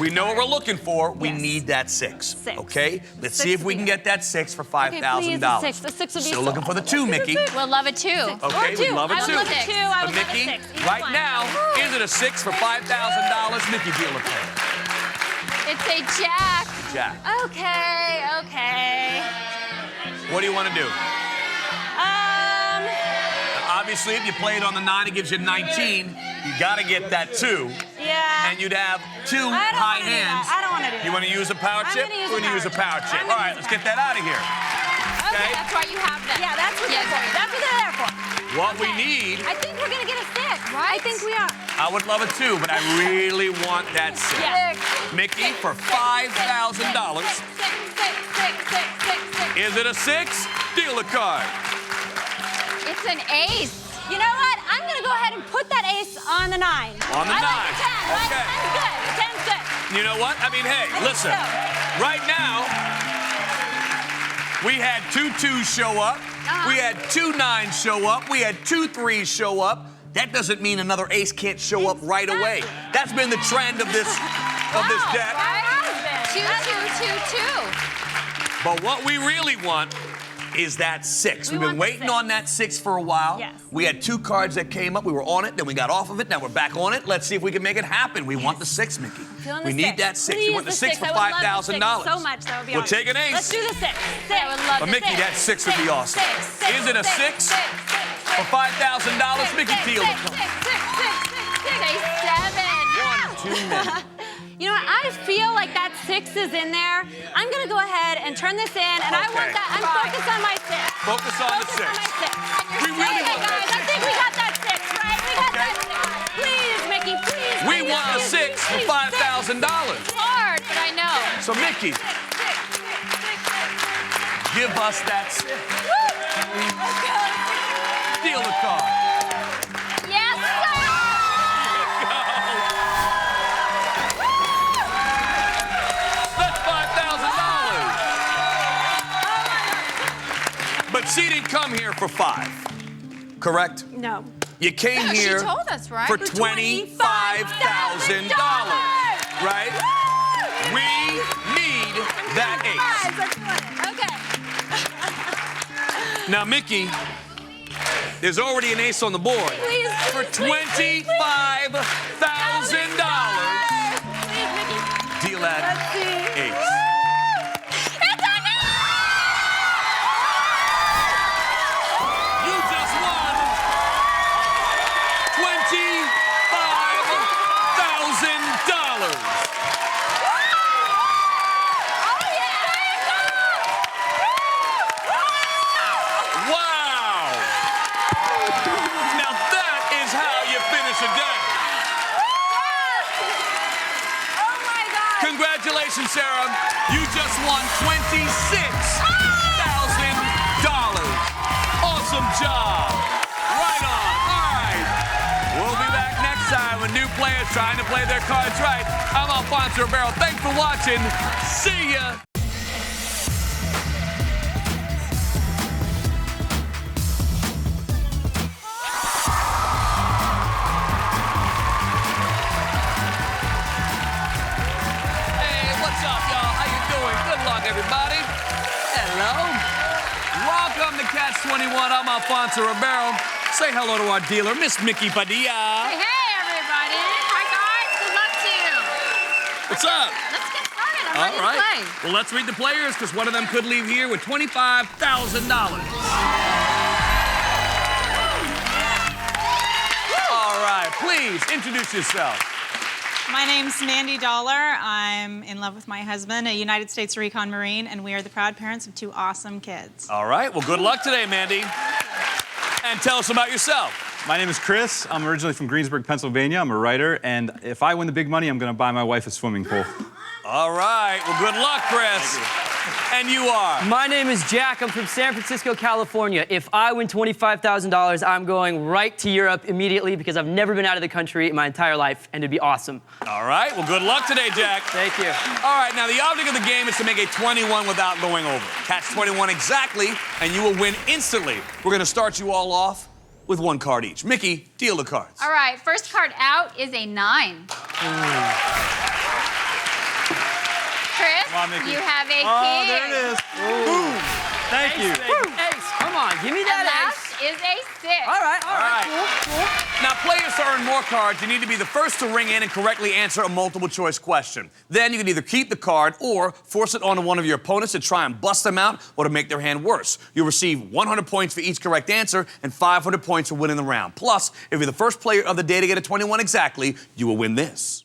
We know what we're looking for. We Yes. need that 6. 6. Okay? Let's 6 see if we would can be get that 6 for Okay, please, $5,000. the 6. The 6 would be Still so looking for the 2, Mickey. We'll love a 2. Okay, Or we 2. love it I would too. love a 2. I But would love a Mickey, 6. Either right one. now, is it a 6 for $5,000? Mickey, deal the card. It's a jack. Jack. Okay. What do you want to do? Obviously, if you play it on the 9, it gives you 19. You got to get that 2. Yeah. And you'd have 2 I don't high wanna do that. hands. I don't want to do that. You want to use a power I'm chip? gonna use We're a going to use a power power chip. chip. I'm All gonna right, use let's a get that out of here. Okay. That's why you have them. Yeah, that's what Yes. they're for. That's what they're there for. What we Okay. need, I think we're going to get a 6. Right? I think we are. I would love a 2, but I really want that 6. Yeah. Mickey, for $5,000. 6, 6, 6, 6, 6, 6. Is it a 6? Deal a card. It's an ace. You know what? I'm going to go ahead and put that ace on the 9. On the I 9. like the 10. Right? Okay. 10's good. 10's good. You know what? I mean, hey, think listen. so. Right now, we had 2 2s show up. We had 2 9s show up. We had 2 3s show up. That doesn't mean another ace can't show up right away. That's been the trend of this deck. That has been. 2, 2, 2, 2. But what we really want is that 6. We've been want the waiting 6. on that 6 for a while. Yes. We had 2 cards that came up. We were on it, then we got off of it. Now we're back on it. Let's see if we can make it happen. We want the 6, Mickey. Feeling We the need 6. that 6. Please, You want the 6 for I would love the $5,000. 6 so much. That would be We'll awesome. take an ace. Let's do the 6. I would love But the Mickey, that 6 would be awesome. Is it a 6 for $5,000? Mickey, deal with it. Say 7. 1 too many. You know what? I feel like that 6 is in there. I'm gonna go ahead and turn this in, and I want Okay. that. I'm focused on my 6. Focus on the 6. On my 6. We really want guys, that I think we got that 6, right? We got Okay. that 6. Please, Mickey, please. We want the 6 for $5,000. Hard, but I know. So, Mickey, give us that 6. Deal the card. Yes, sir. That's $5,000. But she didn't come here for 5, correct? No. You came She here told us, right? for For $25,000, right? We need that ace. Okay. Now, Mickey, there's already an ace on the board. Please, For $25,000. Please, Mickey. Deal that Let's see. ace. You just won $25,000. Wow! Now that is how you finish a day. Oh my God. Congratulations, Sarah. You just won $26,000. Awesome job. Right on. All right. We'll be back next time with new players trying to play their cards right. I'm Alfonso Ribeiro. Thanks for watching. See ya. Hey, what's up, y'all? How you doing? Good luck, everybody. Hello. Welcome to Catch 21. I'm Alfonso Ribeiro. Say hello to our dealer, Miss Mickey Padilla. Hey, everybody. Hi, guys. Good luck to you. What's up? Let's get started. I'm All ready right. to play. Well, let's read the players because one of them could leave here with $25,000. All right. Please introduce yourself. My name's Mandy Dollar. I'm in love with my husband, a United States Recon Marine, and we are the proud parents of 2 awesome kids. All right. Well, good luck today, Mandy. And tell us about yourself. My name is Chris. I'm originally from Greensburg, Pennsylvania. I'm a writer, and if I win the big money, I'm going to buy my wife a swimming pool. All right. Well, good luck, Chris. And you are? My name is Jack. I'm from San Francisco, California. If I win $25,000, I'm going right to Europe immediately because I've never been out of the country in my entire life, and it'd be awesome. All right. Well, good luck today, Jack. Thank you. All right. Now, the object of the game is to make a 21 without going over. Catch 21 exactly, and you will win instantly. We're going to start you all off with 1 card each. Mickey, deal the cards. All right, first card out is a 9. Chris, Come on, Mickey. you have a king. Oh, there it is. Boom. Thank you. Ace, come on, give me And that last ace. is a 6. All right, Cool. Now, players, to earn more cards, you need to be the first to ring in and correctly answer a multiple choice question. Then you can either keep the card or force it onto one of your opponents to try and bust them out or to make their hand worse. You'll receive 100 points for each correct answer and 500 points for winning the round. Plus, if you're the first player of the day to get a 21 exactly, you will win this.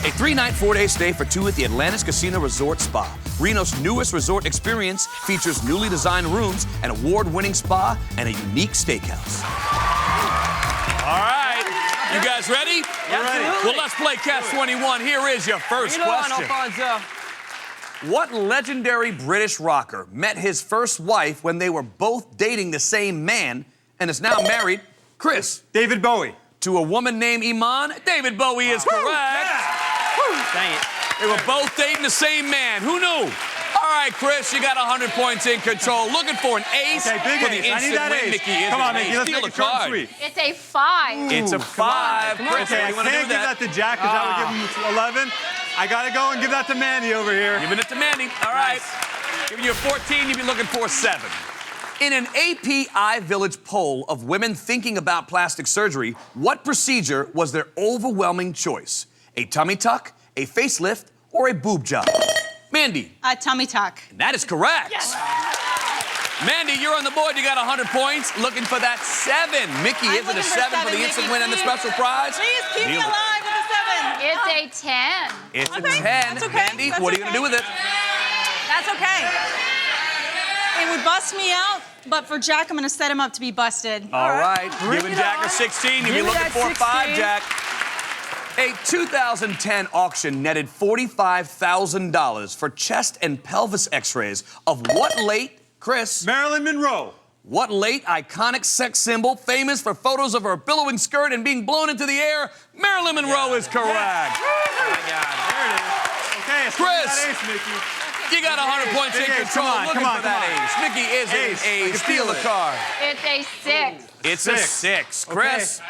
A 3-night, 4-day stay for 2 at the Atlantis Casino Resort Spa. Reno's newest resort experience features newly designed rooms, an award-winning spa, and a unique steakhouse. All right. You guys ready? Absolutely. Well, let's play Catch 21. Here is your first Bring it on, question. Alfonso. What legendary British rocker met his first wife when they were both dating the same man and is now married, Chris, David Bowie. to a woman named Iman? David Bowie is correct. Dang it. They were both dating the same man. Who knew? All right, Chris, you got 100 points in control. Looking for an ace Okay, big for the ace. I need instant that win. ace. Mickey is Come on, an Mickey. ace. Let's Steal make a it short and card. sweet. It's a 5. It's a 5. Okay, Chris, I what do you want to can't do give that to Jack because that would give him 11. I gotta go and give that to Mandy over here. Giving it to Mandy. All right. Giving you a 14, you'd be looking for a 7. In an API Village poll of women thinking about plastic surgery, what procedure was their overwhelming choice? A tummy tuck, a facelift, or a boob job? Mandy. A tummy tuck. That is correct. Yes. Mandy, you're on the board. You got 100 points. Looking for that 7. Mickey, is it a 7 for the instant win and the special prize? Please keep me alive with a 7. It's a 10. It's a 10. That's okay. Mandy, what are you going to do with it? That's okay. It would bust me out, but for Jack, I'm going to set him up to be busted. All right. Giving Jack a 16. You'd be looking for a 5, Jack. A 2010 auction netted $45,000 for chest and pelvis x-rays of what late, Chris? Marilyn Monroe. What late iconic sex symbol famous for photos of her billowing skirt and being blown into the air? Marilyn Monroe is correct. Yes. Oh my God. There it is. Okay, it's Chris. that ace, Mickey. You got 100 points in control. Looking for that ace. Mickey is an ace. Steal the card. It's a 6. It's a 6. Chris. Okay.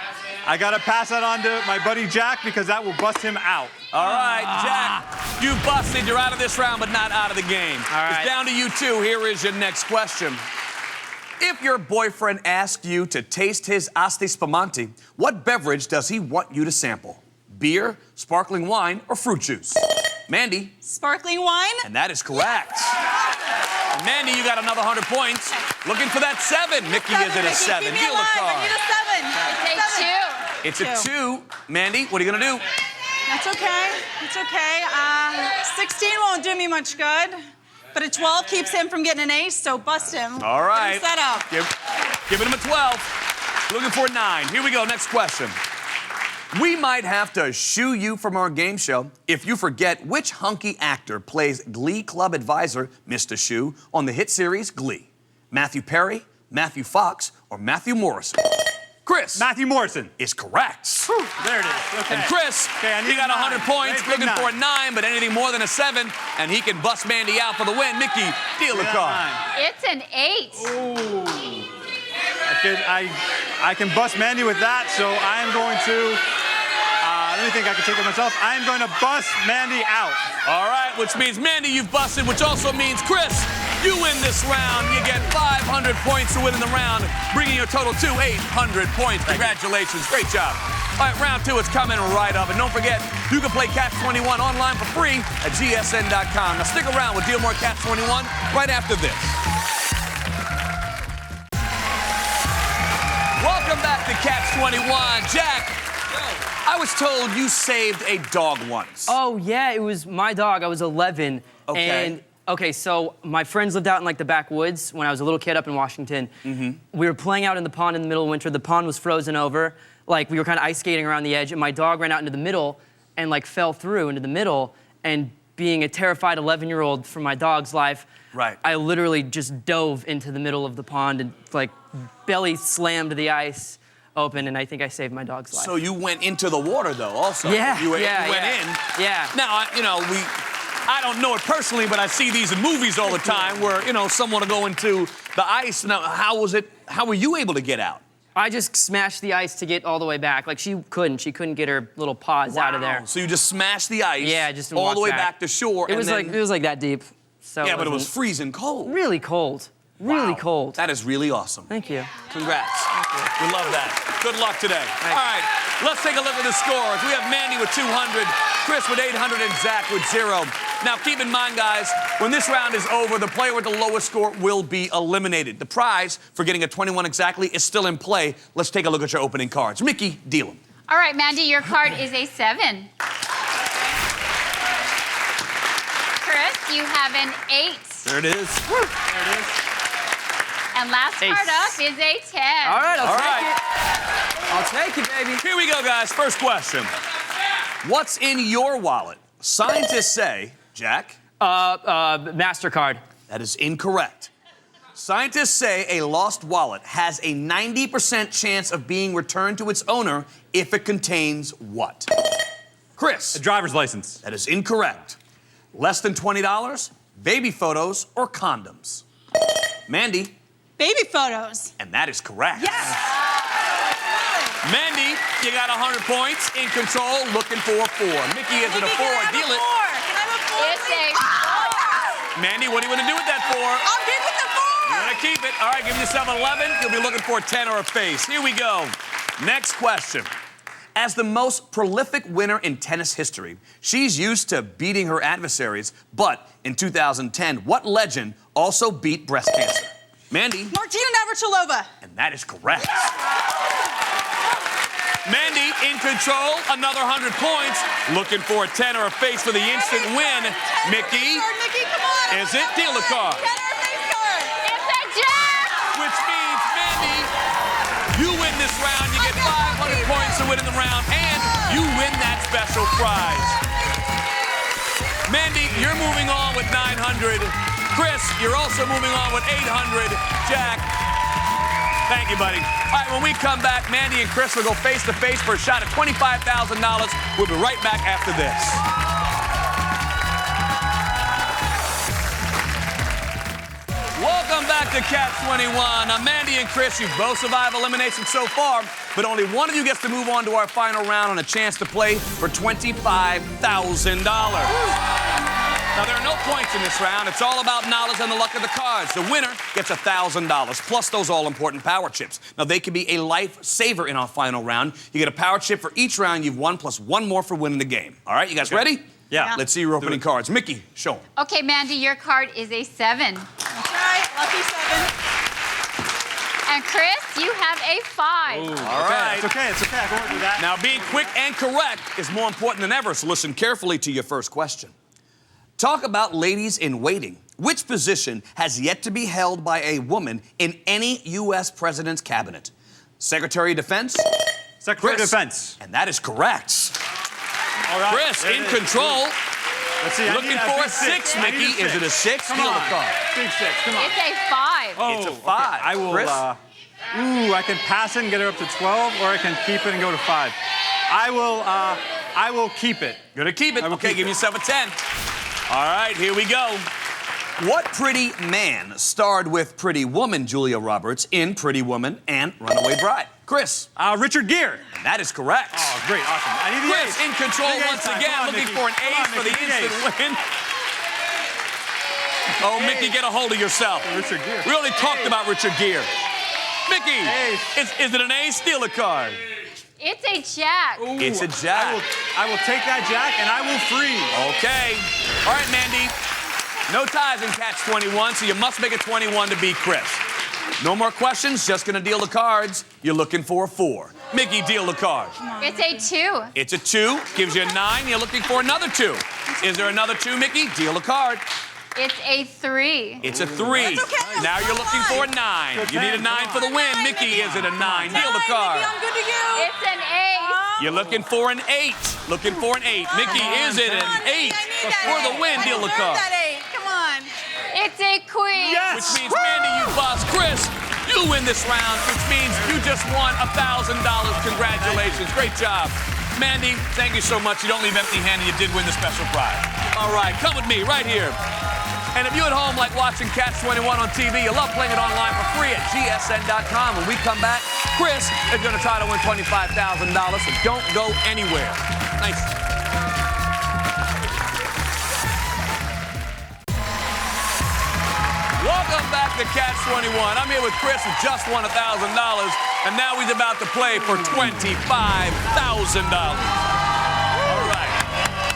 I gotta pass that on to my buddy Jack because that will bust him out. All right, Jack, you busted. You're out of this round, but not out of the game. All right. It's down to you two. Here is your next question. If your boyfriend asked you to taste his Asti Spumante, what beverage does he want you to sample? Beer, sparkling wine, or fruit juice? Mandy. Sparkling wine? And that is correct. Mandy, you got another 100 points. Looking for that 7. Mickey is at a 7. Keep me Deal the alive. I card. need a 7. It's a 2. It's a 2. Mandy, what are you going to do? That's okay. It's okay. 16 won't do me much good, but a 12 keeps him from getting an ace, so bust him. All right. Set up. Giving him a 12. Looking for a 9. Here we go. Next question. We might have to shoo you from our game show if you forget which hunky actor plays Glee Club advisor Mr. Shue on the hit series Glee. Matthew Perry, Matthew Fox, or Matthew Morrison? Chris. Matthew Morrison. Is correct. Whew, there it is. Okay. And Chris, you got 100 points, looking for a 9, but anything more than a 7, and he can bust Mandy out for the win. Mickey, deal the card. It's an 8. Ooh. I can bust Mandy with that, so I am going to. I don't think I can take it myself. I am going to bust Mandy out. All right, which means Mandy, you've busted, which also means Chris, you win this round. You get 500 points to win in the round, bringing your total to 800 points. Congratulations, great job. All right, round 2 is coming right up, and don't forget, you can play Catch 21 online for free at gsn.com. Now stick around, we'll deal more Catch 21 right after this. Welcome back to Catch 21. Jack, I was told you saved a dog once. Oh, yeah, it was my dog. I was 11. Okay. And, so my friends lived out in, like, the backwoods when I was a little kid up in Washington. Mm-hmm. We were playing out in the pond in the middle of winter. The pond was frozen over. Like, we were kind of ice skating around the edge, and my dog ran out into the middle and, like, fell through into the middle. And being a terrified 11-year-old for my dog's life, right, I literally just dove into the middle of the pond and, like, belly slammed the ice open, and I think I saved my dog's life. So you went into the water, though, also. Yeah, you went in. Yeah. Now, I don't know it personally, but I see these in movies all the time where, someone will go into the ice. Now, how were you able to get out? I just smashed the ice to get all the way back. Like, she couldn't get her little paws out of there. So you just smashed the ice all the way back to shore. It was like that deep. So yeah, but it was freezing cold. Really cold. Really cold. That is really awesome. Thank you. Congrats. Thank you. We love that. Good luck today. Thanks. All right, let's take a look at the scores. We have Mandy with 200, Chris with 800, and Zach with 0. Now, keep in mind, guys, when this round is over, the player with the lowest score will be eliminated. The prize for getting a 21 exactly is still in play. Let's take a look at your opening cards. Mickey, deal them. All right, Mandy, your card is a 7. Chris, you have an 8. There it is. There it is. And last card up is a 10. All right, I'll take it. I'll take it, baby. Here we go, guys. First question. What's in your wallet? Scientists say, Jack? MasterCard. That is incorrect. Scientists say a lost wallet has a 90% chance of being returned to its owner if it contains what? Chris? A driver's license. That is incorrect. Less than $20, baby photos, or condoms? Mandy? Baby photos. And that is correct. Yes! Mandy, you got 100 points. In control, looking for a 4. Mickey is at a 4. Deal it. Mandy, what do you want to do with that 4? I'll give it the 4. You want to keep it? All right, give yourself 11. You'll be looking for a 10 or a face. Here we go. Next question. As the most prolific winner in tennis history, she's used to beating her adversaries. But in 2010, what legend also beat breast cancer? Mandy. Martina Navratilova. And that is correct. Mandy in control, another 100 points. Looking for a 10 or a face for the instant win. Mickey. Mickey, come on. Is it? Deal the card. 10 or a face card. It's a jack! Which means, Mandy, you win this round. You get 500 points to win in the round, and you win that special prize. Mandy, you're moving on with 900. Chris, you're also moving on with 800. Jack, thank you, buddy. All right, when we come back, Mandy and Chris will go face-to-face for a shot at $25,000. We'll be right back after this. Welcome back to Catch 21. Now, Mandy and Chris, you've both survived elimination so far, but only one of you gets to move on to our final round and a chance to play for $25,000. Now, there are no points in this round. It's all about knowledge and the luck of the cards. The winner gets $1,000, plus those all-important power chips. Now, they can be a lifesaver in our final round. You get a power chip for each round you've won, plus one more for winning the game. All right, you guys ready? Yeah. Let's see your opening cards. Mickey, show them. Okay, Mandy, your card is a 7. That's right. Lucky 7. And Chris, you have a 5. All right. It's okay. It's okay. I can work with that. Now, being quick and correct is more important than ever, so listen carefully to your first question. Talk about ladies in waiting. Which position has yet to be held by a woman in any U.S. president's cabinet? Secretary of Defense? Secretary of Chris. Defense. And that is correct. All right. Chris, There it in is. control. Let's see. Looking for a 6, Mickey. Is it a 6? Come Steal on. the card. Big 6. Come on. It's a 5. Oh, It's a okay. 5. I will. Chris? I can pass it and get it up to 12, or I can keep it and go to 5. I will keep it. Gonna keep it. I will Okay, keep give it. yourself a 10. All right, here we go. What pretty man starred with Pretty Woman Julia Roberts in Pretty Woman and Runaway Bride? Chris. Richard Gere. And that is correct. Oh, great. Awesome. I need the Chris ace. in control Big ace once time. again, Come on, looking Mickey. for an Come ace on, for the Mickey, big instant ace. win. Oh, Mickey, get a hold of yourself. Richard Gere. We already talked about Richard Gere. Mickey, Ace. is it an ace? Steal a card. It's a jack. Ooh, It's a jack. I will take that jack and I will freeze. Okay. All right, Mandy. No ties in Catch 21, so you must make it 21 to beat Chris. No more questions, just gonna deal the cards. You're looking for a 4. Mickey, deal the card. It's a 2. It's a 2, gives you a 9. You're looking for another 2. Is there another 2, Mickey? Deal the card. It's a 3. It's a 3. That's okay. Now you're looking for a 9. Good You need a 9 10. for the win. Mickey, is it a 9? Deal the card. Mickey, I'm good to you. It's an 8. You're looking for an 8. Looking for an 8. Mickey, is it an 8? For the win, deal the card. That 8. Come on. It's a queen. Which means, Mandy, you boss. Chris, you win this round, which means you just won $1,000. Congratulations. Great job. Mandy, thank you so much. You don't leave empty-handed. You did win the special prize. All right, come with me right here. And if you at home like watching Catch 21 on TV, you love playing it online for free at gsn.com. When we come back, Chris is going to try to win $25,000, so don't go anywhere. Nice. Welcome back to Catch 21. I'm here with Chris, who just won $1,000, and now he's about to play for $25,000. All right.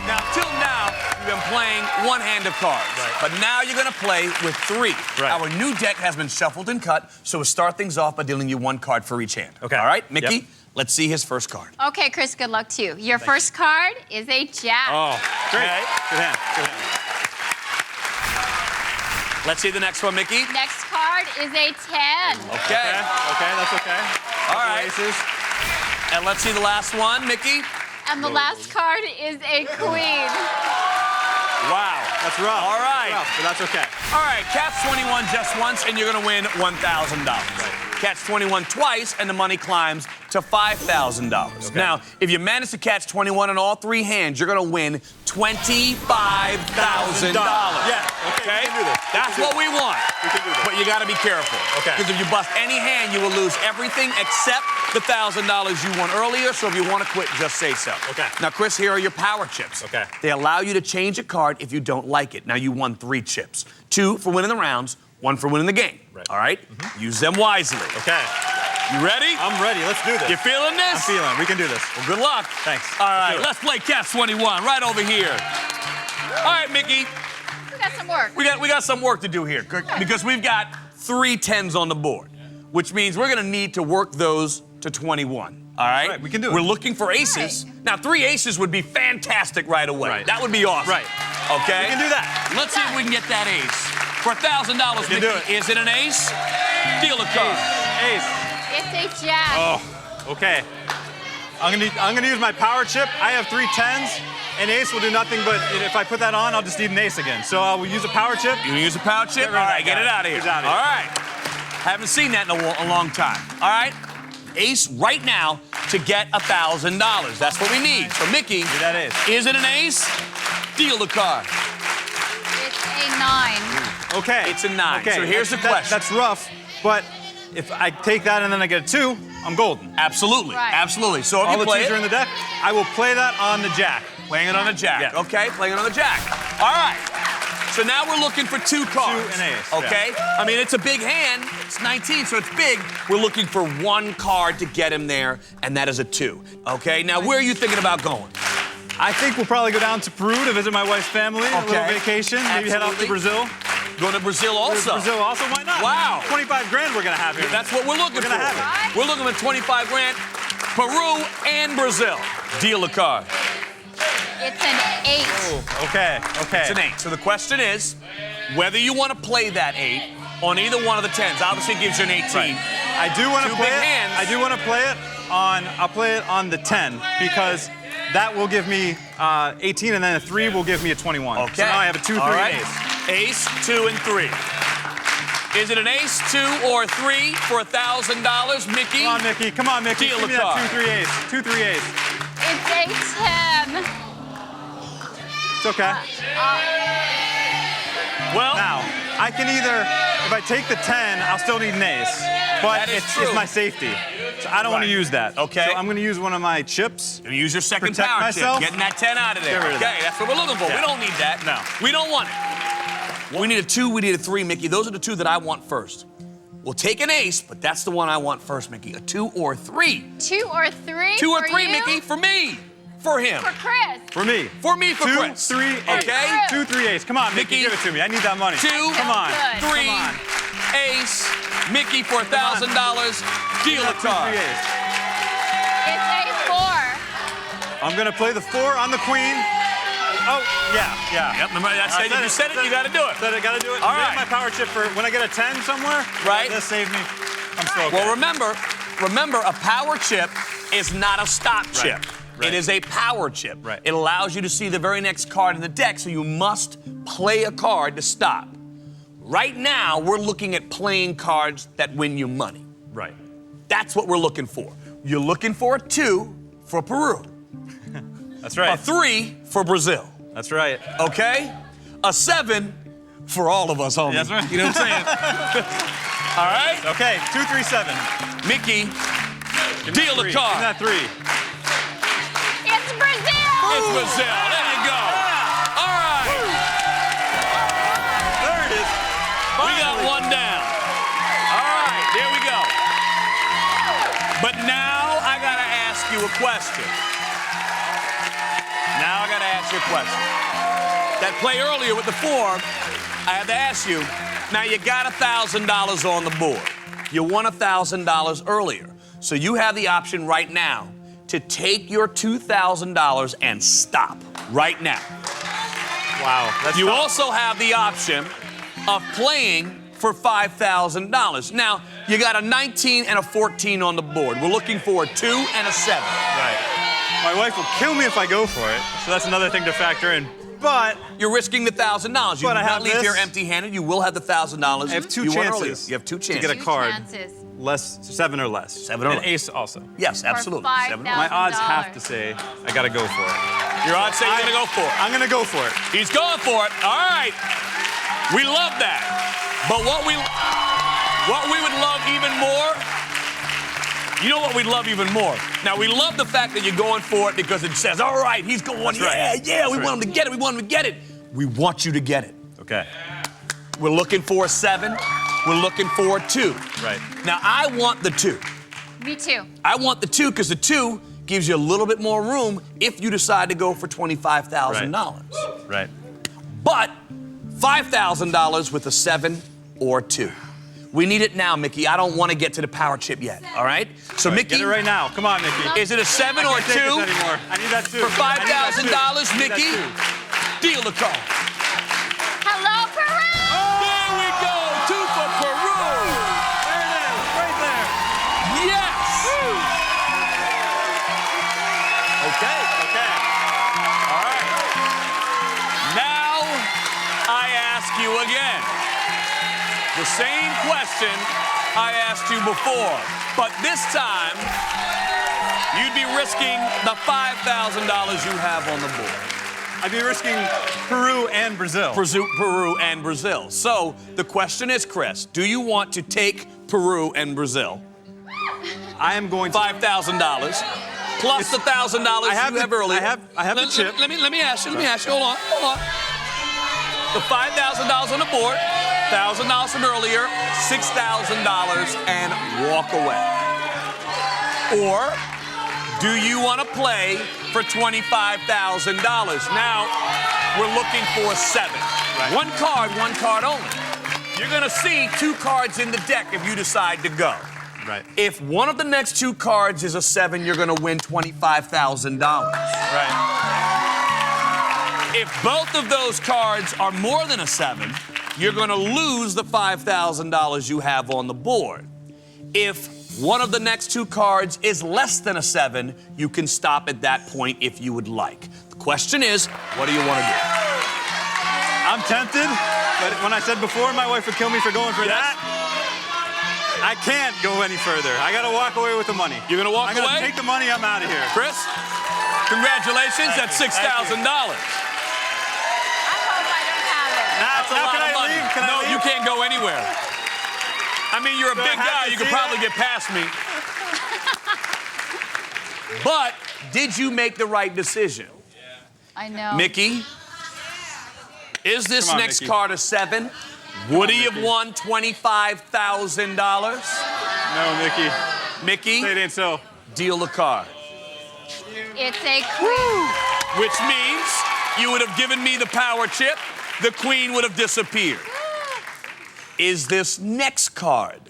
Now, till now, you've been playing one hand of cards, but now you're going to play with 3. Right. Our new deck has been shuffled and cut, so we'll start things off by dealing you 1 card for each hand. Okay. All right, Mickey, Yep. let's see his first card. Okay, Chris, good luck to you. Your first card is a jack. Oh, great. Good hand. Good hand. Let's see the next one, Mickey. Next card is a 10. Okay. Okay, that's okay. All right. Aces. And let's see the last one, Mickey. And the last card is a queen. Wow. That's rough. All right. That's rough, but that's okay. All right, Catch 21 just once, and you're going to win $1,000. catch 21 twice, and the money climbs to $5,000. Okay. Now, if you manage to catch 21 in all 3 hands, you're gonna win $25,000. Yeah, okay, we can do this. That's what we want. We can do this. But you gotta be careful. Okay. Because if you bust any hand, you will lose everything except the $1,000 you won earlier, so if you wanna quit, just say so. Okay. Now, Chris, here are your power chips. Okay. They allow you to change a card if you don't like it. Now, you won 3 chips. 2 for winning the rounds, 1 for winning the game. Right. All right? Use them wisely. Okay. You ready? I'm ready. Let's do this. You feeling this? I'm feeling it. We can do this. Well, good luck. Thanks. All Let's right, do it. let's play Catch 21 right over here. All right, Mickey, We got some work. we got some work to do here because we've got 3 10s on the board, which means we're gonna need to work those to 21. All right? Right, we can do it. We're looking for aces. Now, 3 aces would be fantastic right away. Right. That would be awesome. Right. Okay? We can do that. Let's see if we can get that ace. For $1,000, We Mickey, can do it. is it an ace? Deal a card. Ace. It's a jack. Oh, okay. I'm gonna use my power chip. I have 3 10s. An ace will do nothing, but if I put that on, I'll just need an ace again. So I will use a power chip. You gonna use a power chip? Get rid of All that right, get guy. it out of here. He's out of here. All right. Haven't seen that in a long time. All right. Ace right now to get $1,000. That's what we need. So, Mickey, Give that ace. is it an ace? Deal the card. It's a 9. Okay. It's a 9. Okay. So here's the question. That's rough, but if I take that and then I get a 2, I'm golden. Absolutely. Right. Absolutely. So if All you the play 2s are in it, the deck. I will play that on the jack. playing it on a jack. Yeah. Okay, playing it on the jack. All right. So now we're looking for 2 cards. 2 and ace, Okay? I mean, it's a big hand. It's 19, so it's big. We're looking for 1 card to get him there, and that is a 2. Okay? Now, where are you thinking about going? I think we'll probably go down to Peru to visit my wife's family, a little Okay. vacation, maybe head out to Absolutely. Brazil. Going to Brazil also. Brazil also, why not? Wow. 25 grand we're gonna have here. That's what we're looking We're for. gonna have it. We're looking for 25 grand. Peru and Brazil. Deal a card. It's an 8. Okay, okay. It's an 8. So the question is whether you want to play that 8 on either one of the 10s. Obviously, it gives you an 18. Right. I do want to 2 play big it. hands. I do want to play it on. I'll play it on the 10 because that will give me 18, and then a 3 will give me a 21. Okay. So now I have a 2, 3, All right. and ace. Ace, 2, and 3. Is it an ace, 2, or 3 for $1,000, Mickey? Come on, Mickey. Come on, Mickey. Deal Give me a that card. 2, 3, ace. 2, 3, ace. It's a 10. It's okay. Well, Now, I can either, if I take the 10, I'll still need an ace. But That is it's true. my safety. So I don't want to Right. use that. Okay. So I'm going to use one of my chips. gonna use your second Protect power myself. chip. Getting that 10 out of there. Get rid of Okay, that. that's what we're looking for. Yeah. We don't need that. No. We don't want it. We need a 2, we need a 3, Mickey. Those are the 2 that I want first. We'll take an ace, but that's the one I want first, Mickey. A 2 or 3. 2 or 3. 2 or for 3, you? Mickey, for me. For him. For Chris. For me. For me, for 2, Chris. 3, ace. Okay? 2, 3, ace. Come on, Mickey, Mickey. give it to me. I need that money. 2, Come on. Good. 3, Come on. ace, Mickey for $1,000. Deal a 2, 3, card. ace. It's a 4. I'm gonna play the 4 on the queen. Oh, yeah. Yep, remember that said, if you said it, you gotta do it. Said I gotta do it. All Save right. my power chip for when I get a 10 somewhere. Right. This saved me. I'm still okay. Well, remember, a power chip is not a stock chip. Right. It is a power chip. Right. It allows you to see the very next card in the deck, so you must play a card to stop. Right now, we're looking at playing cards that win you money. Right. That's what we're looking for. You're looking for a 2 for Peru, That's a right. 3 for Brazil, That's right. okay? A 7 for all of us, homie. That's right. You know what I'm saying? All right? Okay, 2, 3, 7. Mickey, Give me deal that the 3. card. Give me that 3. It's Brazil. It's Brazil. There you go. All right. There it is. We got one down. All right. There we go. But now I got to ask you a question. Now I got to ask you a question. That play earlier with the 4, I had to ask you. Now you got $1,000 on the board. You won $1,000 earlier. So you have the option right now to take your $2,000 and stop right now. Wow. That's You tough. also have the option of playing for $5,000. Now, you got a 19 and a 14 on the board. We're looking for a 2 and a 7. Right. My wife will kill me if I go for it, so that's another thing to factor in. But you're risking the $1,000. You But do I not have leave this. here empty-handed. You will have the $1,000. I have two you won earlier. chances You have two to chances. get a card. Chances. less, 7 or less. 7 or and less. ace also. Yes, absolutely. $5,000. 7 or My less. odds have to say I gotta go for it. Your odds say you're gonna go for it. I'm gonna go for it. He's going for it. All right. We love that. But what we would love even more, you know what we'd love even more? Now, we love the fact that you're going for it because it says, all right, he's going, That's yeah, right. yeah, we That's want him to get it, we want him to get it. We want you to get it. Okay. We're looking for a 7. We're looking for a 2. Right. Now, I want the 2. Me too. I want the 2 because the 2 gives you a little bit more room if you decide to go for $25,000. Right. But $5,000 with a 7 or 2. We need it now, Mickey. I don't want to get to the power chip yet, all right? So, All right, Mickey. get it right now. Come on, Mickey. Is it a 7 or I a 2? can't take this anymore. I need that 2. For $5,000, Mickey, deal the call. Hello, Peru! There we go. 2 for Peru. There it is, right there. Yes. Okay. Okay. All right. Now I ask you again. The same question I asked you before, but this time you'd be risking the $5,000 you have on the board. I'd be risking Peru and Brazil. Peru and Brazil. So the question is, Chris, do you want to take Peru and Brazil? I am going to. $5,000 plus the $1,000 you have earlier. I have the chip. Let me ask you. Hold on. The $5,000 on the board, $1,000 from earlier, $6,000, and walk away. Or do you want to play for $25,000? Now we're looking for a 7. Right. One card only. You're going to see 2 cards in the deck if you decide to go. Right. If one of the next 2 cards is a 7, you're going to win $25,000. Right. If both of those cards are more than a 7, you're going to lose the $5,000 you have on the board. If one of the next 2 cards is less than a 7, you can stop at that point if you would like. The question is, what do you want to do? I'm tempted, but when I said before my wife would kill me for going for that, I can't go any further. I gotta walk away with the money. You're gonna walk I'm gonna away? take the money, I'm out of here. Chris, congratulations, that's $6,000. I hope I don't have it. That's a Now lot can of I money. leave? Can I No, leave? you can't go anywhere. I mean, you're a Do I big have guy. to You could see probably that? get past me. But did you make the right decision? I know. Mickey, is this Come on, next Mickey. card a 7? Would he have Mickey. won $25,000? No, Mickey. Mickey, Say it ain't so. deal the card. It's a queen. Which means you would have given me the power chip. The queen would have disappeared. Is this next card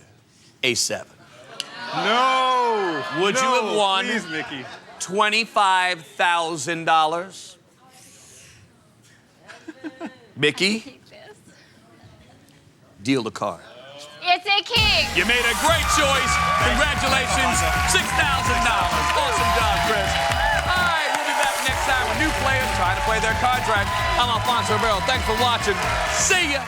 a 7? No. Would you have won Please, Mickey. $25,000? Mickey, Keep this. deal the card. It's a king. You made a great choice. Congratulations. $6,000. Awesome job, Chris. All right, we'll be back next time with new players trying to play their cards right. I'm Alfonso Ribeiro. Thanks for watching. See ya.